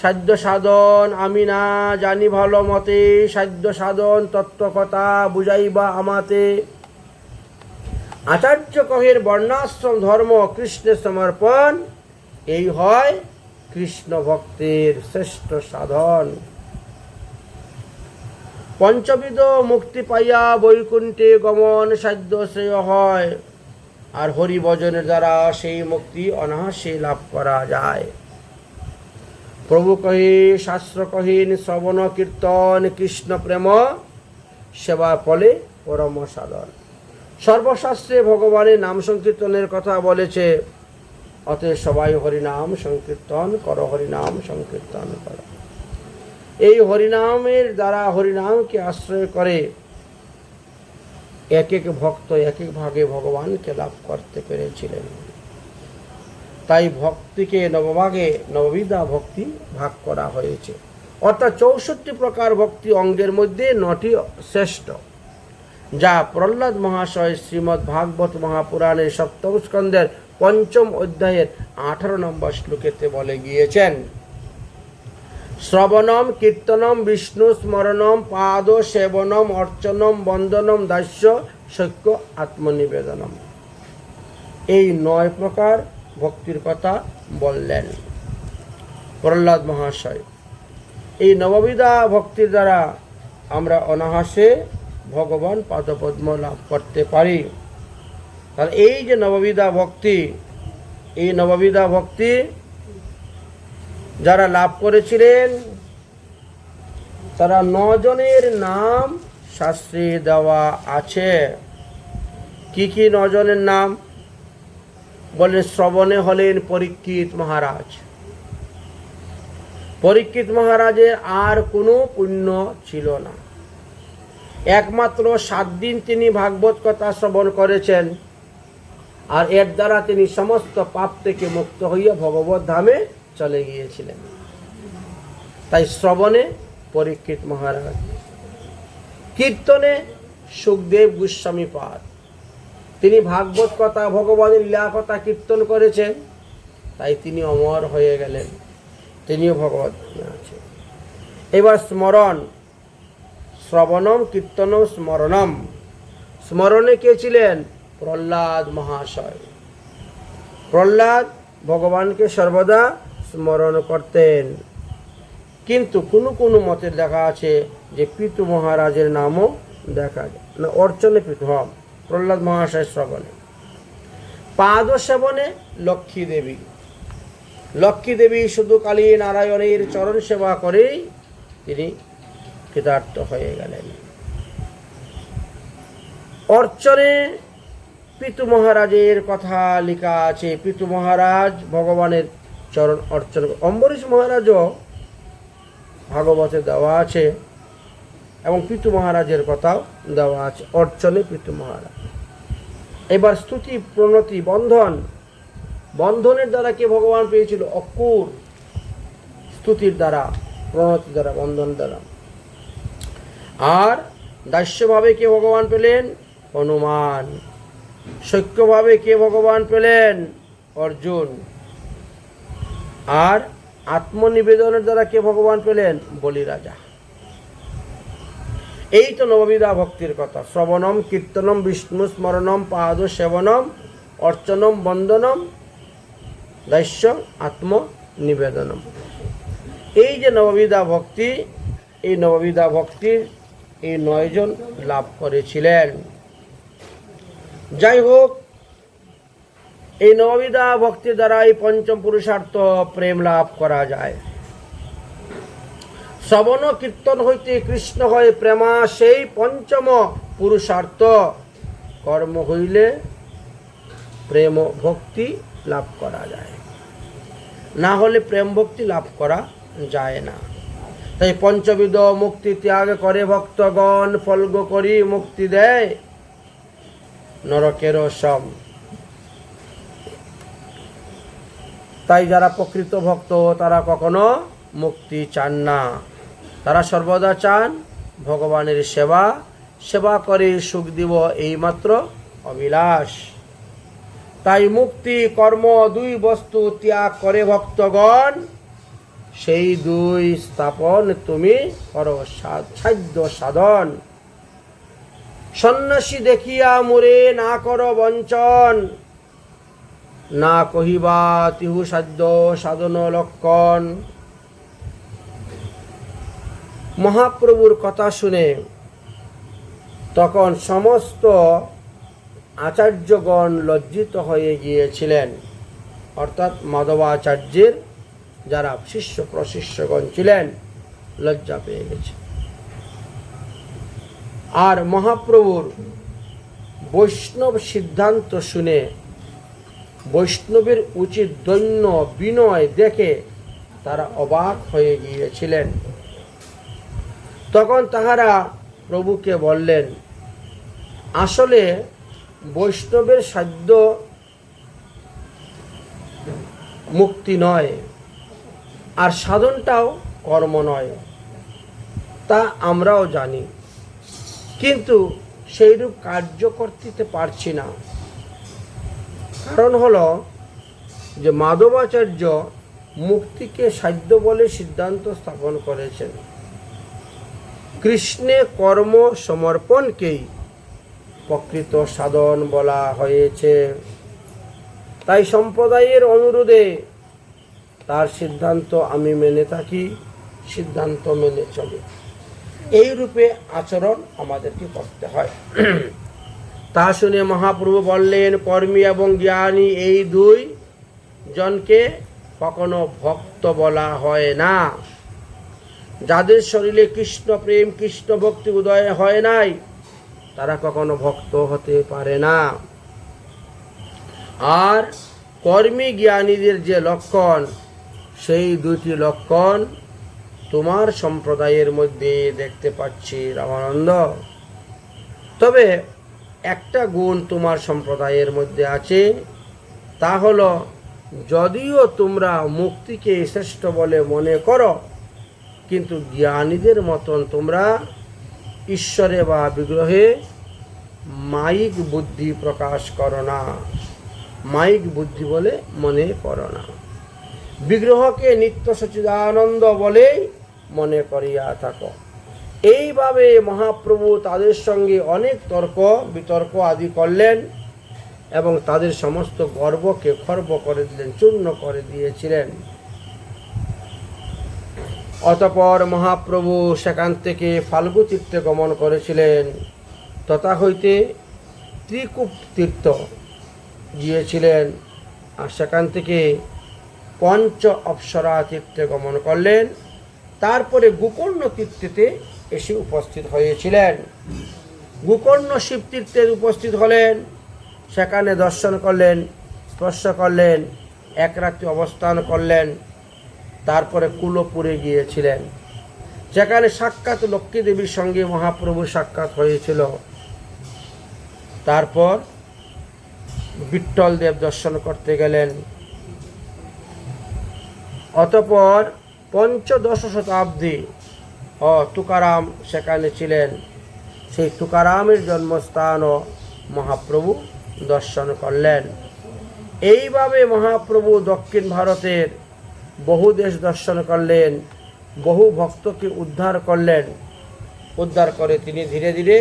সাধ্য সাধন আমি না জানি ভালো মতে, সাধ্য সাধন তত্ত্বকথা বুঝাইবা আমাতে। আচার্য কহের বর্ণাশ্রম ধর্ম কৃষ্ণের সমর্পণ, এই হয় কৃষ্ণ ভক্তের শ্রেষ্ঠ সাধন। পঞ্চবিধ মুক্তি পাইয়া বৈকুণ্ঠে গমন সাধ্য শ্রেয় হয়, আর হরি ভজনের দ্বারা সেই মুক্তি অনায়াসে লাভ করা যায়। প্রভু কহে শাস্ত্র কহিন শ্রবণ কীর্তন কৃষ্ণ প্রেম সেবা ফলে পরম সাধন। সর্বশাস্ত্রে ভগবানের নাম সংকীর্তনের কথা বলেছে, অতএব সবাই হরিনাম সংকীর্তন করো, হরিনাম সংকীর্তন করো। এই হরিনামের দ্বারা, হরিনামকে আশ্রয় করে এক এক ভক্ত এক এক ভাগে ভগবানকে লাভ করতে পেরেছিলেন। তাই ভক্তিকে নবভাগে, নববিধা ভক্তি ভাগ করা হয়েছে। অর্থাৎ 64 প্রকার ভক্তি অঙ্গের মধ্যে 9টি শ্রেষ্ঠ, যা প্রহ্লাদ মহাশয় শ্রীমদ্ ভাগবত মহাপুরাণের সপ্তম স্কন্ধের 5ম অধ্যায়ের 18 নম্বর শ্লোকেতে বলে গিয়েছেন। শ্রবণম কীর্তনম বিষ্ণু স্মরণম পাদ সেবনম অর্চনম বন্দনম দাস্য সৈক্য আত্মনিবেদনম। এই 9 প্রকার ভক্তির কথা বললেন প্রহ্লাদ মহাশয়। এই নববিধা ভক্তির দ্বারা আমরা অনায়াসে ভগবান পাদপদ্ম লাভ করতে পারি। তাহলে এই যে নববিধা ভক্তি, এই নববিধা ভক্তি যারা লাভ করেছিলেন, তারা 9 জনের নাম শাস্ত্রে দেওয়া আছে। কি কি 9 জনের নাম বলেন? শ্রবণে হলেন পরীক্ষিত মহারাজ। পরীক্ষিত মহারাজের আর কোনো পুণ্য ছিল না, একমাত্র 7 দিন তিনি ভাগবত কথা শ্রবণ করেছেন, আর এর দ্বারা তিনি সমস্ত পাপ থেকে মুক্ত হইয়া ভগবত ধামে চলে গিয়েছিলেন। তাই শ্রবণে পরীক্ষিত মহারাজ, কীর্তনে সুখদেব গোস্বামী পাদ, তিনি ভাগবত কথা, ভগবানের লীলা কথা কীর্তন করেছেন, তাই তিনি অমর হয়ে গেলেন, তিনিও ভগবত ধামে আছেন। এবার স্মরণ, শ্রবণম কীর্তনম স্মরণম। স্মরণে কে ছিলেন? প্রহ্লাদ মহাশয়। প্রহ্লাদ ভগবানকে সর্বদা স্মরণ করতেন, কিন্তু কোনো কোনো মতে দেখা আছে যে পিতু মহারাজের নামও দেখা যায় না। অর্চনে পিতু, প্রহ্লাদ মহাশয় শ্রবণে। পাদ সেবনে লক্ষ্মী দেবী। লক্ষ্মী দেবী শুধু কালী নারায়ণের চরণ সেবা করেই তিনি কৃতার্থ হয়ে গেলেন। অর্চনে পিতু মহারাজের কথা লেখা আছে। পিতু মহারাজ ভগবানের চরণ অর্চন। অম্বরীশ মহারাজও ভাগবতে দেওয়া আছে এবং পিতু মহারাজের কথাও দেওয়া আছে, অর্চনে পিতু মহারাজ। এবার স্তুতি, প্রণতি, বন্ধন। বন্ধনের দ্বারা কে ভগবান পেয়েছিল? অকুর। স্তুতির দ্বারা, প্রণতির দ্বারা, বন্ধন দ্বারা। আর দাস্যভাবে কে ভগবান পেলেন? হনুমান। সৈক্যভাবে কে ভগবান পেলেন? অর্জুন। আর আত্মনিবেদনের দ্বারা কে ভগবান পেলেন? বলিরাজা। এই তো নববিধা ভক্তির কথা। শ্রবণম কীর্তনম বিষ্ণু স্মরণম পাদ সেবনম অর্চনম বন্দনম দাস্য আত্মনিবেদনম। এই যে নববিধা ভক্তি, এই নববিধা ভক্তির এই 9 জন লাভ করেছিলেন। যাই হোক, এই নববিধা ভক্তির দ্বারা এই পঞ্চম পুরুষার্থ প্রেম লাভ করা যায়। শ্রবণ কীর্তন হইতে কৃষ্ণ হয় প্রেমা, সেই পঞ্চম পুরুষার্থ কর্ম হইলে প্রেম ভক্তি লাভ করা যায়, না হলে প্রেম ভক্তি লাভ করা যায় না। তাই পঞ্চবিধ মুক্তি ত্যাগ করে ভক্তগণ, ফলগ করি মুক্তি দেয় নরকের সম। তাই যারা প্রকৃত ভক্ত তারা কখনো মুক্তি চান না, তারা সর্বদা চান ভগবানের সেবা, সেবা করে সুখ দিব, এইমাত্র অবিলাস। তাই মুক্তি কর্ম 2 বস্তু ত্যাগ করে ভক্তগণ, সেই 2 স্থাপন তুমি করো সাধ্য সাধন। সন্ন্যাসী দেখিয়া মোরে না করো বঞ্চন, না কহিবা তিহু সাধ্য সাধন লক্ষণ। মহাপ্রভুর কথা শুনে তখন সমস্ত আচার্যগণ লজ্জিত হয়ে গিয়েছিলেন, অর্থাৎ মাধবাচার্যের যারা শিষ্য প্রশিষ্যগণ ছিলেন লজ্জা পেয়ে গেছে। আর মহাপ্রভুর বৈষ্ণব সিদ্ধান্ত শুনে বৈষ্ণবের উচিত দৈন্য বিনয় দেখে তারা অবাক হয়ে গিয়েছিলেন। তখন তাহারা প্রভুকে বললেন, আসলে বৈষ্ণবের সাধ্য মুক্তি নয়, আর সাধনটাও কর্ম নয়, তা আমরাও জানি, কিন্তু সেইরূপ কার্য করতে পারছি না। কারণ হলো যে মাধবাচার্য মুক্তিকে সাধ্য বলে সিদ্ধান্ত স্থাপন করেছেন। কৃষ্ণে কর্ম সমর্পণকেই প্রকৃত সাধন বলা হয়েছে। তাই সম্প্রদায়ের অনুরোধে তার সিদ্ধান্ত আমি মেনে থাকি, সিদ্ধান্ত মেনে চলি। এই রূপে আচরণ আমাদেরকে করতে হয়। তা শুনে মহাপ্রভু বললেন, কর্মী এবং জ্ঞানী এই দুই জনকে কখনো ভক্ত বলা হয় না। যাদের শরীরে কৃষ্ণ প্রেম কৃষ্ণ ভক্তি উদয় হয় নাই, তারা কখনো ভক্ত হতে পারে না। আর কর্মী জ্ঞানীদের যে লক্ষণ, সেই দুইটি লক্ষণ তোমার সম্প্রদায়ের মধ্যে দেখতে পাচ্ছি রামানন্দ। তবে একটা গুণ তোমার সম্প্রদায়ের মধ্যে আছে, তা হলো যদিও তোমরা মুক্তিকে শ্রেষ্ঠ বলে মনে করো, কিন্তু জ্ঞানীদের মতন তোমরা ঈশ্বরে বা বিগ্রহে মায়িক বুদ্ধি প্রকাশ করো না, মায়িক বুদ্ধি বলে মনে করো না। বিগ্রহকে নিত্য সচ্চিদানন্দ বলেই মনে করিয়া থাকো। এইভাবে মহাপ্রভু তাদের সঙ্গে অনেক তর্ক বিতর্ক আদি করলেন এবং তাদের সমস্ত গর্বকে খর্ব করে দিলেন, চূর্ণ করে দিয়েছিলেন। অতঃপর মহাপ্রভু সেখান থেকে ফাল্গু তীর্থে গমন করেছিলেন। তথা হইতে ত্রিকূপ তীর্থ গিয়েছিলেন, আর সেখান থেকে পঞ্চ অপ্সরা তীর্থে গমন করলেন। তারপরে গোকর্ণ তীর্থেতে এসে উপস্থিত হয়েছিলেন। গোকর্ণ শিব তীর্থে উপস্থিত হলেন, সেখানে দর্শন করলেন, স্পর্শ করলেন, এক রাত্রি অবস্থান করলেন। তারপরে কুলপুরে গিয়েছিলেন, যেখানে সাক্ষাৎ লক্ষ্মী দেবীর সঙ্গে মহাপ্রভু সাক্ষাৎ হয়েছিল। তারপর বিঠ্ঠল দেব দর্শন করতে গেলেন। অতঃপর পঞ্চদশ শতাব্দী তুকারাম সেখানে ছিলেন। সেই তুকারামের জন্মস্থানও মহাপ্রভু দর্শন করলেন। এইভাবে মহাপ্রভু দক্ষিণ ভারতের বহু দেশ দর্শন করলেন, বহু ভক্তকে উদ্ধার করলেন। উদ্ধার করে তিনি ধীরে ধীরে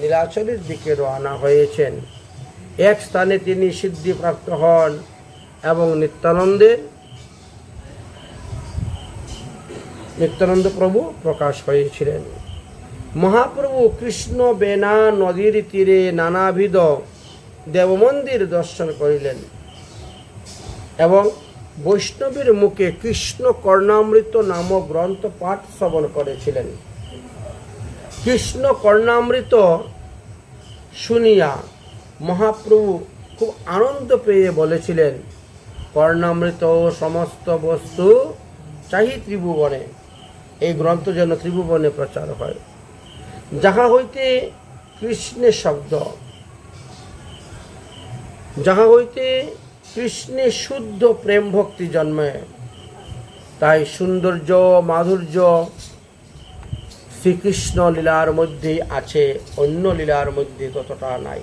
নীলাচলের দিকে রওনা হয়েছেন। এক স্থানে তিনি সিদ্ধিপ্রাপ্ত হন এবং নিত্যানন্দ প্রভু প্রকাশ হয়েছিলেন। মহাপ্রভু কৃষ্ণ বেনা নদীর তীরে নানাবিধ দেবমন্দির দর্শন করিলেন এবং বৈষ্ণবের মুখে কৃষ্ণ কর্ণামৃত নামক গ্রন্থ পাঠ শ্রবণ করেছিলেন। কৃষ্ণ কর্ণামৃত শুনিয়া মহাপ্রভু খুব আনন্দ পেয়ে বলেছিলেন, কর্ণামৃত সমস্ত বস্তু চাহি ত্রিভুবনে, এই গ্রন্থ যেন ত্রিভুবনে প্রচার হয়। যাহা হইতে কৃষ্ণের শব্দ, যাহা হইতে কৃষ্ণের শুদ্ধ প্রেম ভক্তি জন্মে, তাই সৌন্দর্য মাধুর্য শ্রীকৃষ্ণ লীলার মধ্যেই আছে, অন্য লীলার মধ্যে ততটা নাই।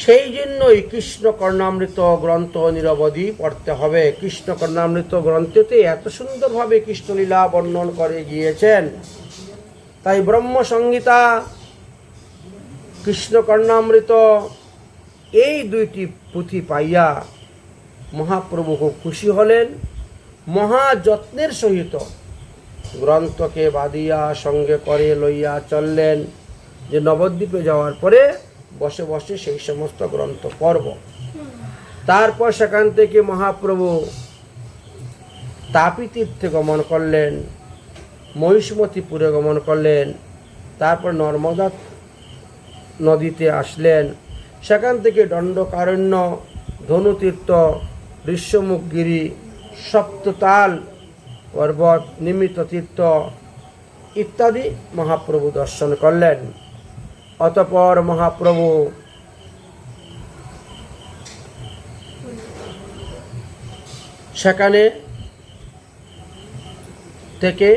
সেই জন্যই কৃষ্ণ কর্ণামৃত গ্রন্থ নিরবধি পড়তে হবে। কৃষ্ণ কর্ণামৃত গ্রন্থতে এত সুন্দরভাবে কৃষ্ণলীলা বর্ণন করে গিয়েছেন। তাই ব্রহ্মসংহিতা, কৃষ্ণ কর্ণামৃত এই দুইটি পুঁথি পাইয়া মহাপ্রভু খুব খুশি হলেন। মহাযত্নের সহিত গ্রন্থকে বাঁধিয়া সঙ্গে করে লইয়া চললেন, যে নবদ্বীপে যাওয়ার পরে বসে বসে সেই সমস্ত গ্রন্থ পড়ব। তারপর সেখান থেকে মহাপ্রভু তাপী তীর্থে গমন করলেন, মহিষমতিপুরে গমন করলেন তারপর নর্মদা নদীতে আসলেন। সেখান থেকে দণ্ডকারণ্য, ধনুতীর্থ, ঋষ্যমুখগিরি, সপ্ততাল পর্বত, নিমিত্ত তীর্থ ইত্যাদি মহাপ্রভু দর্শন করলেন। অতঃপর মহাপ্রভু সেখানে থেকে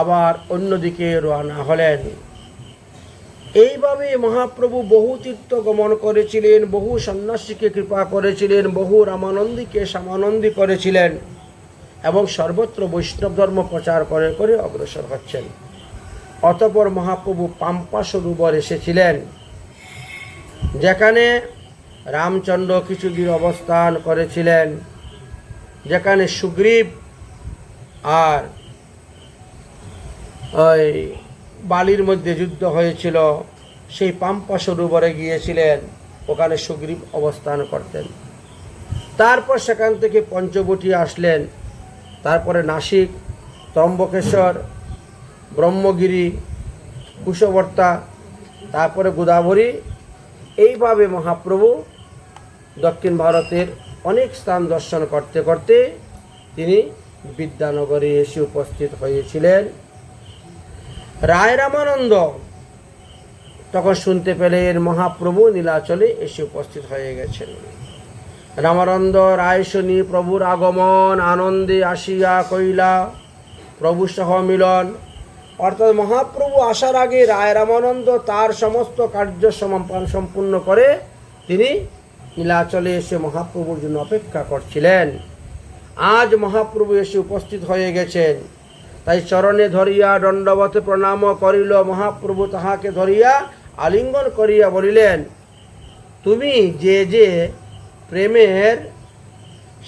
আবার অন্যদিকে রওনা হলেন। এইভাবে মহাপ্রভু বহু তীর্থ গমন করেছিলেন, বহু সন্ন্যাসীকে কৃপা করেছিলেন, বহু রামানন্দীকে সামানন্দী করেছিলেন এবং সর্বত্র বৈষ্ণব ধর্ম প্রচার করে করে অগ্রসর হচ্ছেন। অতঃপর মহাপ্রভু পাম্পা সরোবর এসেছিলেন, যেখানে রামচন্দ্র কিছুদিন অবস্থান করেছিলেন, যেখানে সুগ্রীব আর ওই বালির মধ্যে যুদ্ধ হয়েছিল। সেই পাম্পা সরোবরে গিয়েছিলেন, ওখানে সুগ্রীব অবস্থান করতেন। তারপর সেখান থেকে পঞ্চবটী আসলেন, তারপরে নাসিক, ত্রম্বকেশ্বর, ব্রহ্মগিরি, কুশবর্তা, তারপরে গোদাবরী। এইভাবে মহাপ্রভু দক্ষিণ ভারতের অনেক স্থান দর্শন করতে করতে তিনি বিদ্যানগরে এসে উপস্থিত হয়েছিলেন। রায় রামানন্দ তখন শুনতে পেলেন মহাপ্রভু নীলাচলে এসে উপস্থিত হয়ে গেছেন। রামানন্দ রায় শুনি প্রভুর আগমন, আনন্দে আসিয়া কইলা প্রভু সহ মিলন। অর্থাৎ মহাপ্রভু আসার আগে রায় রামানন্দ তার সমস্ত কার্য সম্পূর্ণ করে তিনি নীলাচলে এসে মহাপ্রভুর জন্য অপেক্ষা করছিলেন। আজ মহাপ্রভু এসে উপস্থিত হয়ে গেছেন, তাই চরণে ধরিয়া দণ্ডবত প্রণাম করিল। মহাপ্রভু তাহাকে ধরিয়া আলিঙ্গন করিয়া বলিলেন, তুমি যে যে প্রেমের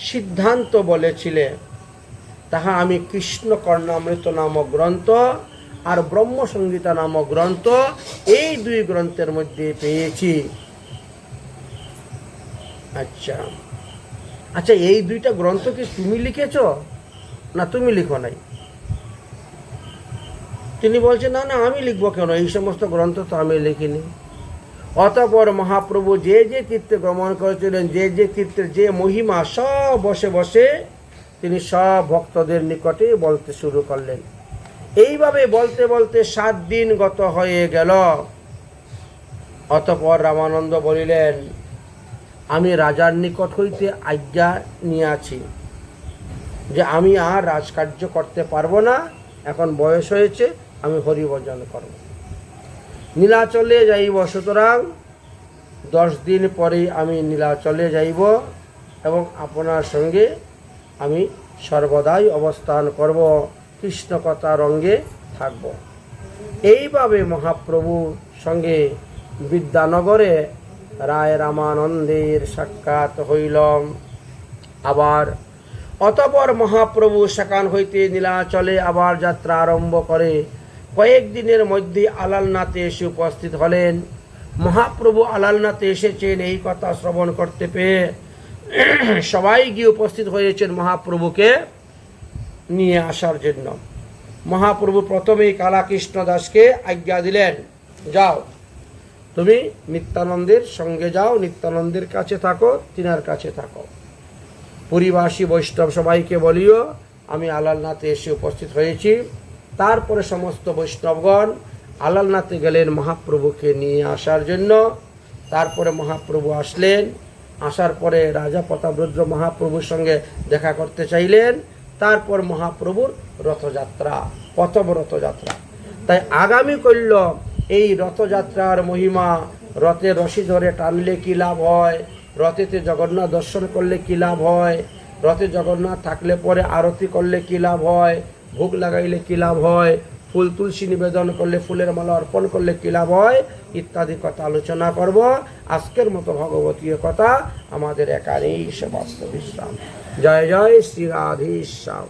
সিদ্ধান্ত বলেছিলে, তাহা আমি কৃষ্ণ কর্ণামৃত নামক গ্রন্থ আর ব্রহ্মসংগীতা নামক গ্রন্থ, এই দুই গ্রন্থের মধ্যে পেয়েছি। আচ্ছা আচ্ছা, এই দুইটা গ্রন্থ কি তুমি লিখেছ না তুমি লিখো নাই? তিনি বলছেন, না না, আমি লিখবো কেন, এই সমস্ত গ্রন্থ তো আমি লিখিনি। অতঃপর মহাপ্রভু যে যে তীর্থে গমন করেছিলেন, যে যে তীর্থের যে মহিমা, সব বসে বসে তিনি সব ভক্তদের নিকটে বলতে শুরু করলেন। এইভাবে বলতে বলতে 7 দিন গত হয়ে গেল। অতঃপর রামানন্দ বলিলেন, আমি রাজার নিকট হইতে আজ্ঞা নিয়েছি যে আমি আর রাজকার্য করতে পারবো না, এখন বয়স হয়েছে, আমি হরিভজন করব, নীলাচলে যাইব। সুতরাং 10 দিন পরেই আমি নীলাচলে যাইব এবং আপনার সঙ্গে আমি সর্বদাই অবস্থান করব, কৃষ্ণ কথা রঙ্গে থাকব। এইভাবে মহাপ্রভুর সঙ্গে বিদ্যানগরে রায় রামানন্দের সাক্ষাৎ হইল। আবার অতঃপর মহাপ্রভু সেখান হইতে নীলাচলে আবার যাত্রা আরম্ভ করে কয়েকদিনের মধ্যে আলালনাথে এসে উপস্থিত হলেন। মহাপ্রভু আলালনাথে এসেছেন এই কথা শ্রবণ করতে পেয়ে সবাই গিয়ে উপস্থিত হয়েছেন মহাপ্রভুকে নিয়ে আসার জন্য। মহাপ্রভু প্রথমেই কালাকৃষ্ণ দাসকে আজ্ঞা দিলেন, যাও তুমি নিত্যানন্দের সঙ্গে যাও, নিত্যানন্দের কাছে থাকো, তিনার কাছে থাকো। পুরীবাসী বৈষ্ণব সবাইকে বলিও আমি আলালনাথে এসে উপস্থিত হয়েছি। তারপরে সমস্ত বৈষ্ণবগণ আলালনাথে গেলেন মহাপ্রভুকে নিয়ে আসার জন্য। তারপরে মহাপ্রভু আসলেন, আসার পরে রাজা প্রতাপরুদ্র মহাপ্রভুর সঙ্গে দেখা করতে চাইলেন। তারপর মহাপ্রভুর রথযাত্রা, প্রথম রথযাত্রা। তাই আগামী কল্য এই রথযাত্রার মহিমা, রথে রশি ধরে টানলে কী লাভ হয়, রথেতে জগন্নাথ দর্শন করলে কী লাভ হয়, রথে জগন্নাথ থাকলে পরে আরতি করলে কী লাভ হয়, ভোগ লাগাইলে কী লাভ হয়, ফুল তুলসী নিবেদন করলে, ফুলের মালা অর্পণ করলে কী লাভ হয়, ইত্যাদি কথা আলোচনা করব। আজকের মতো ভগবতীয় কথা আমাদের এখানেই সমাপ্ত। বিশ্রাম। জয় জয় শ্রী রাধেশ্যাম।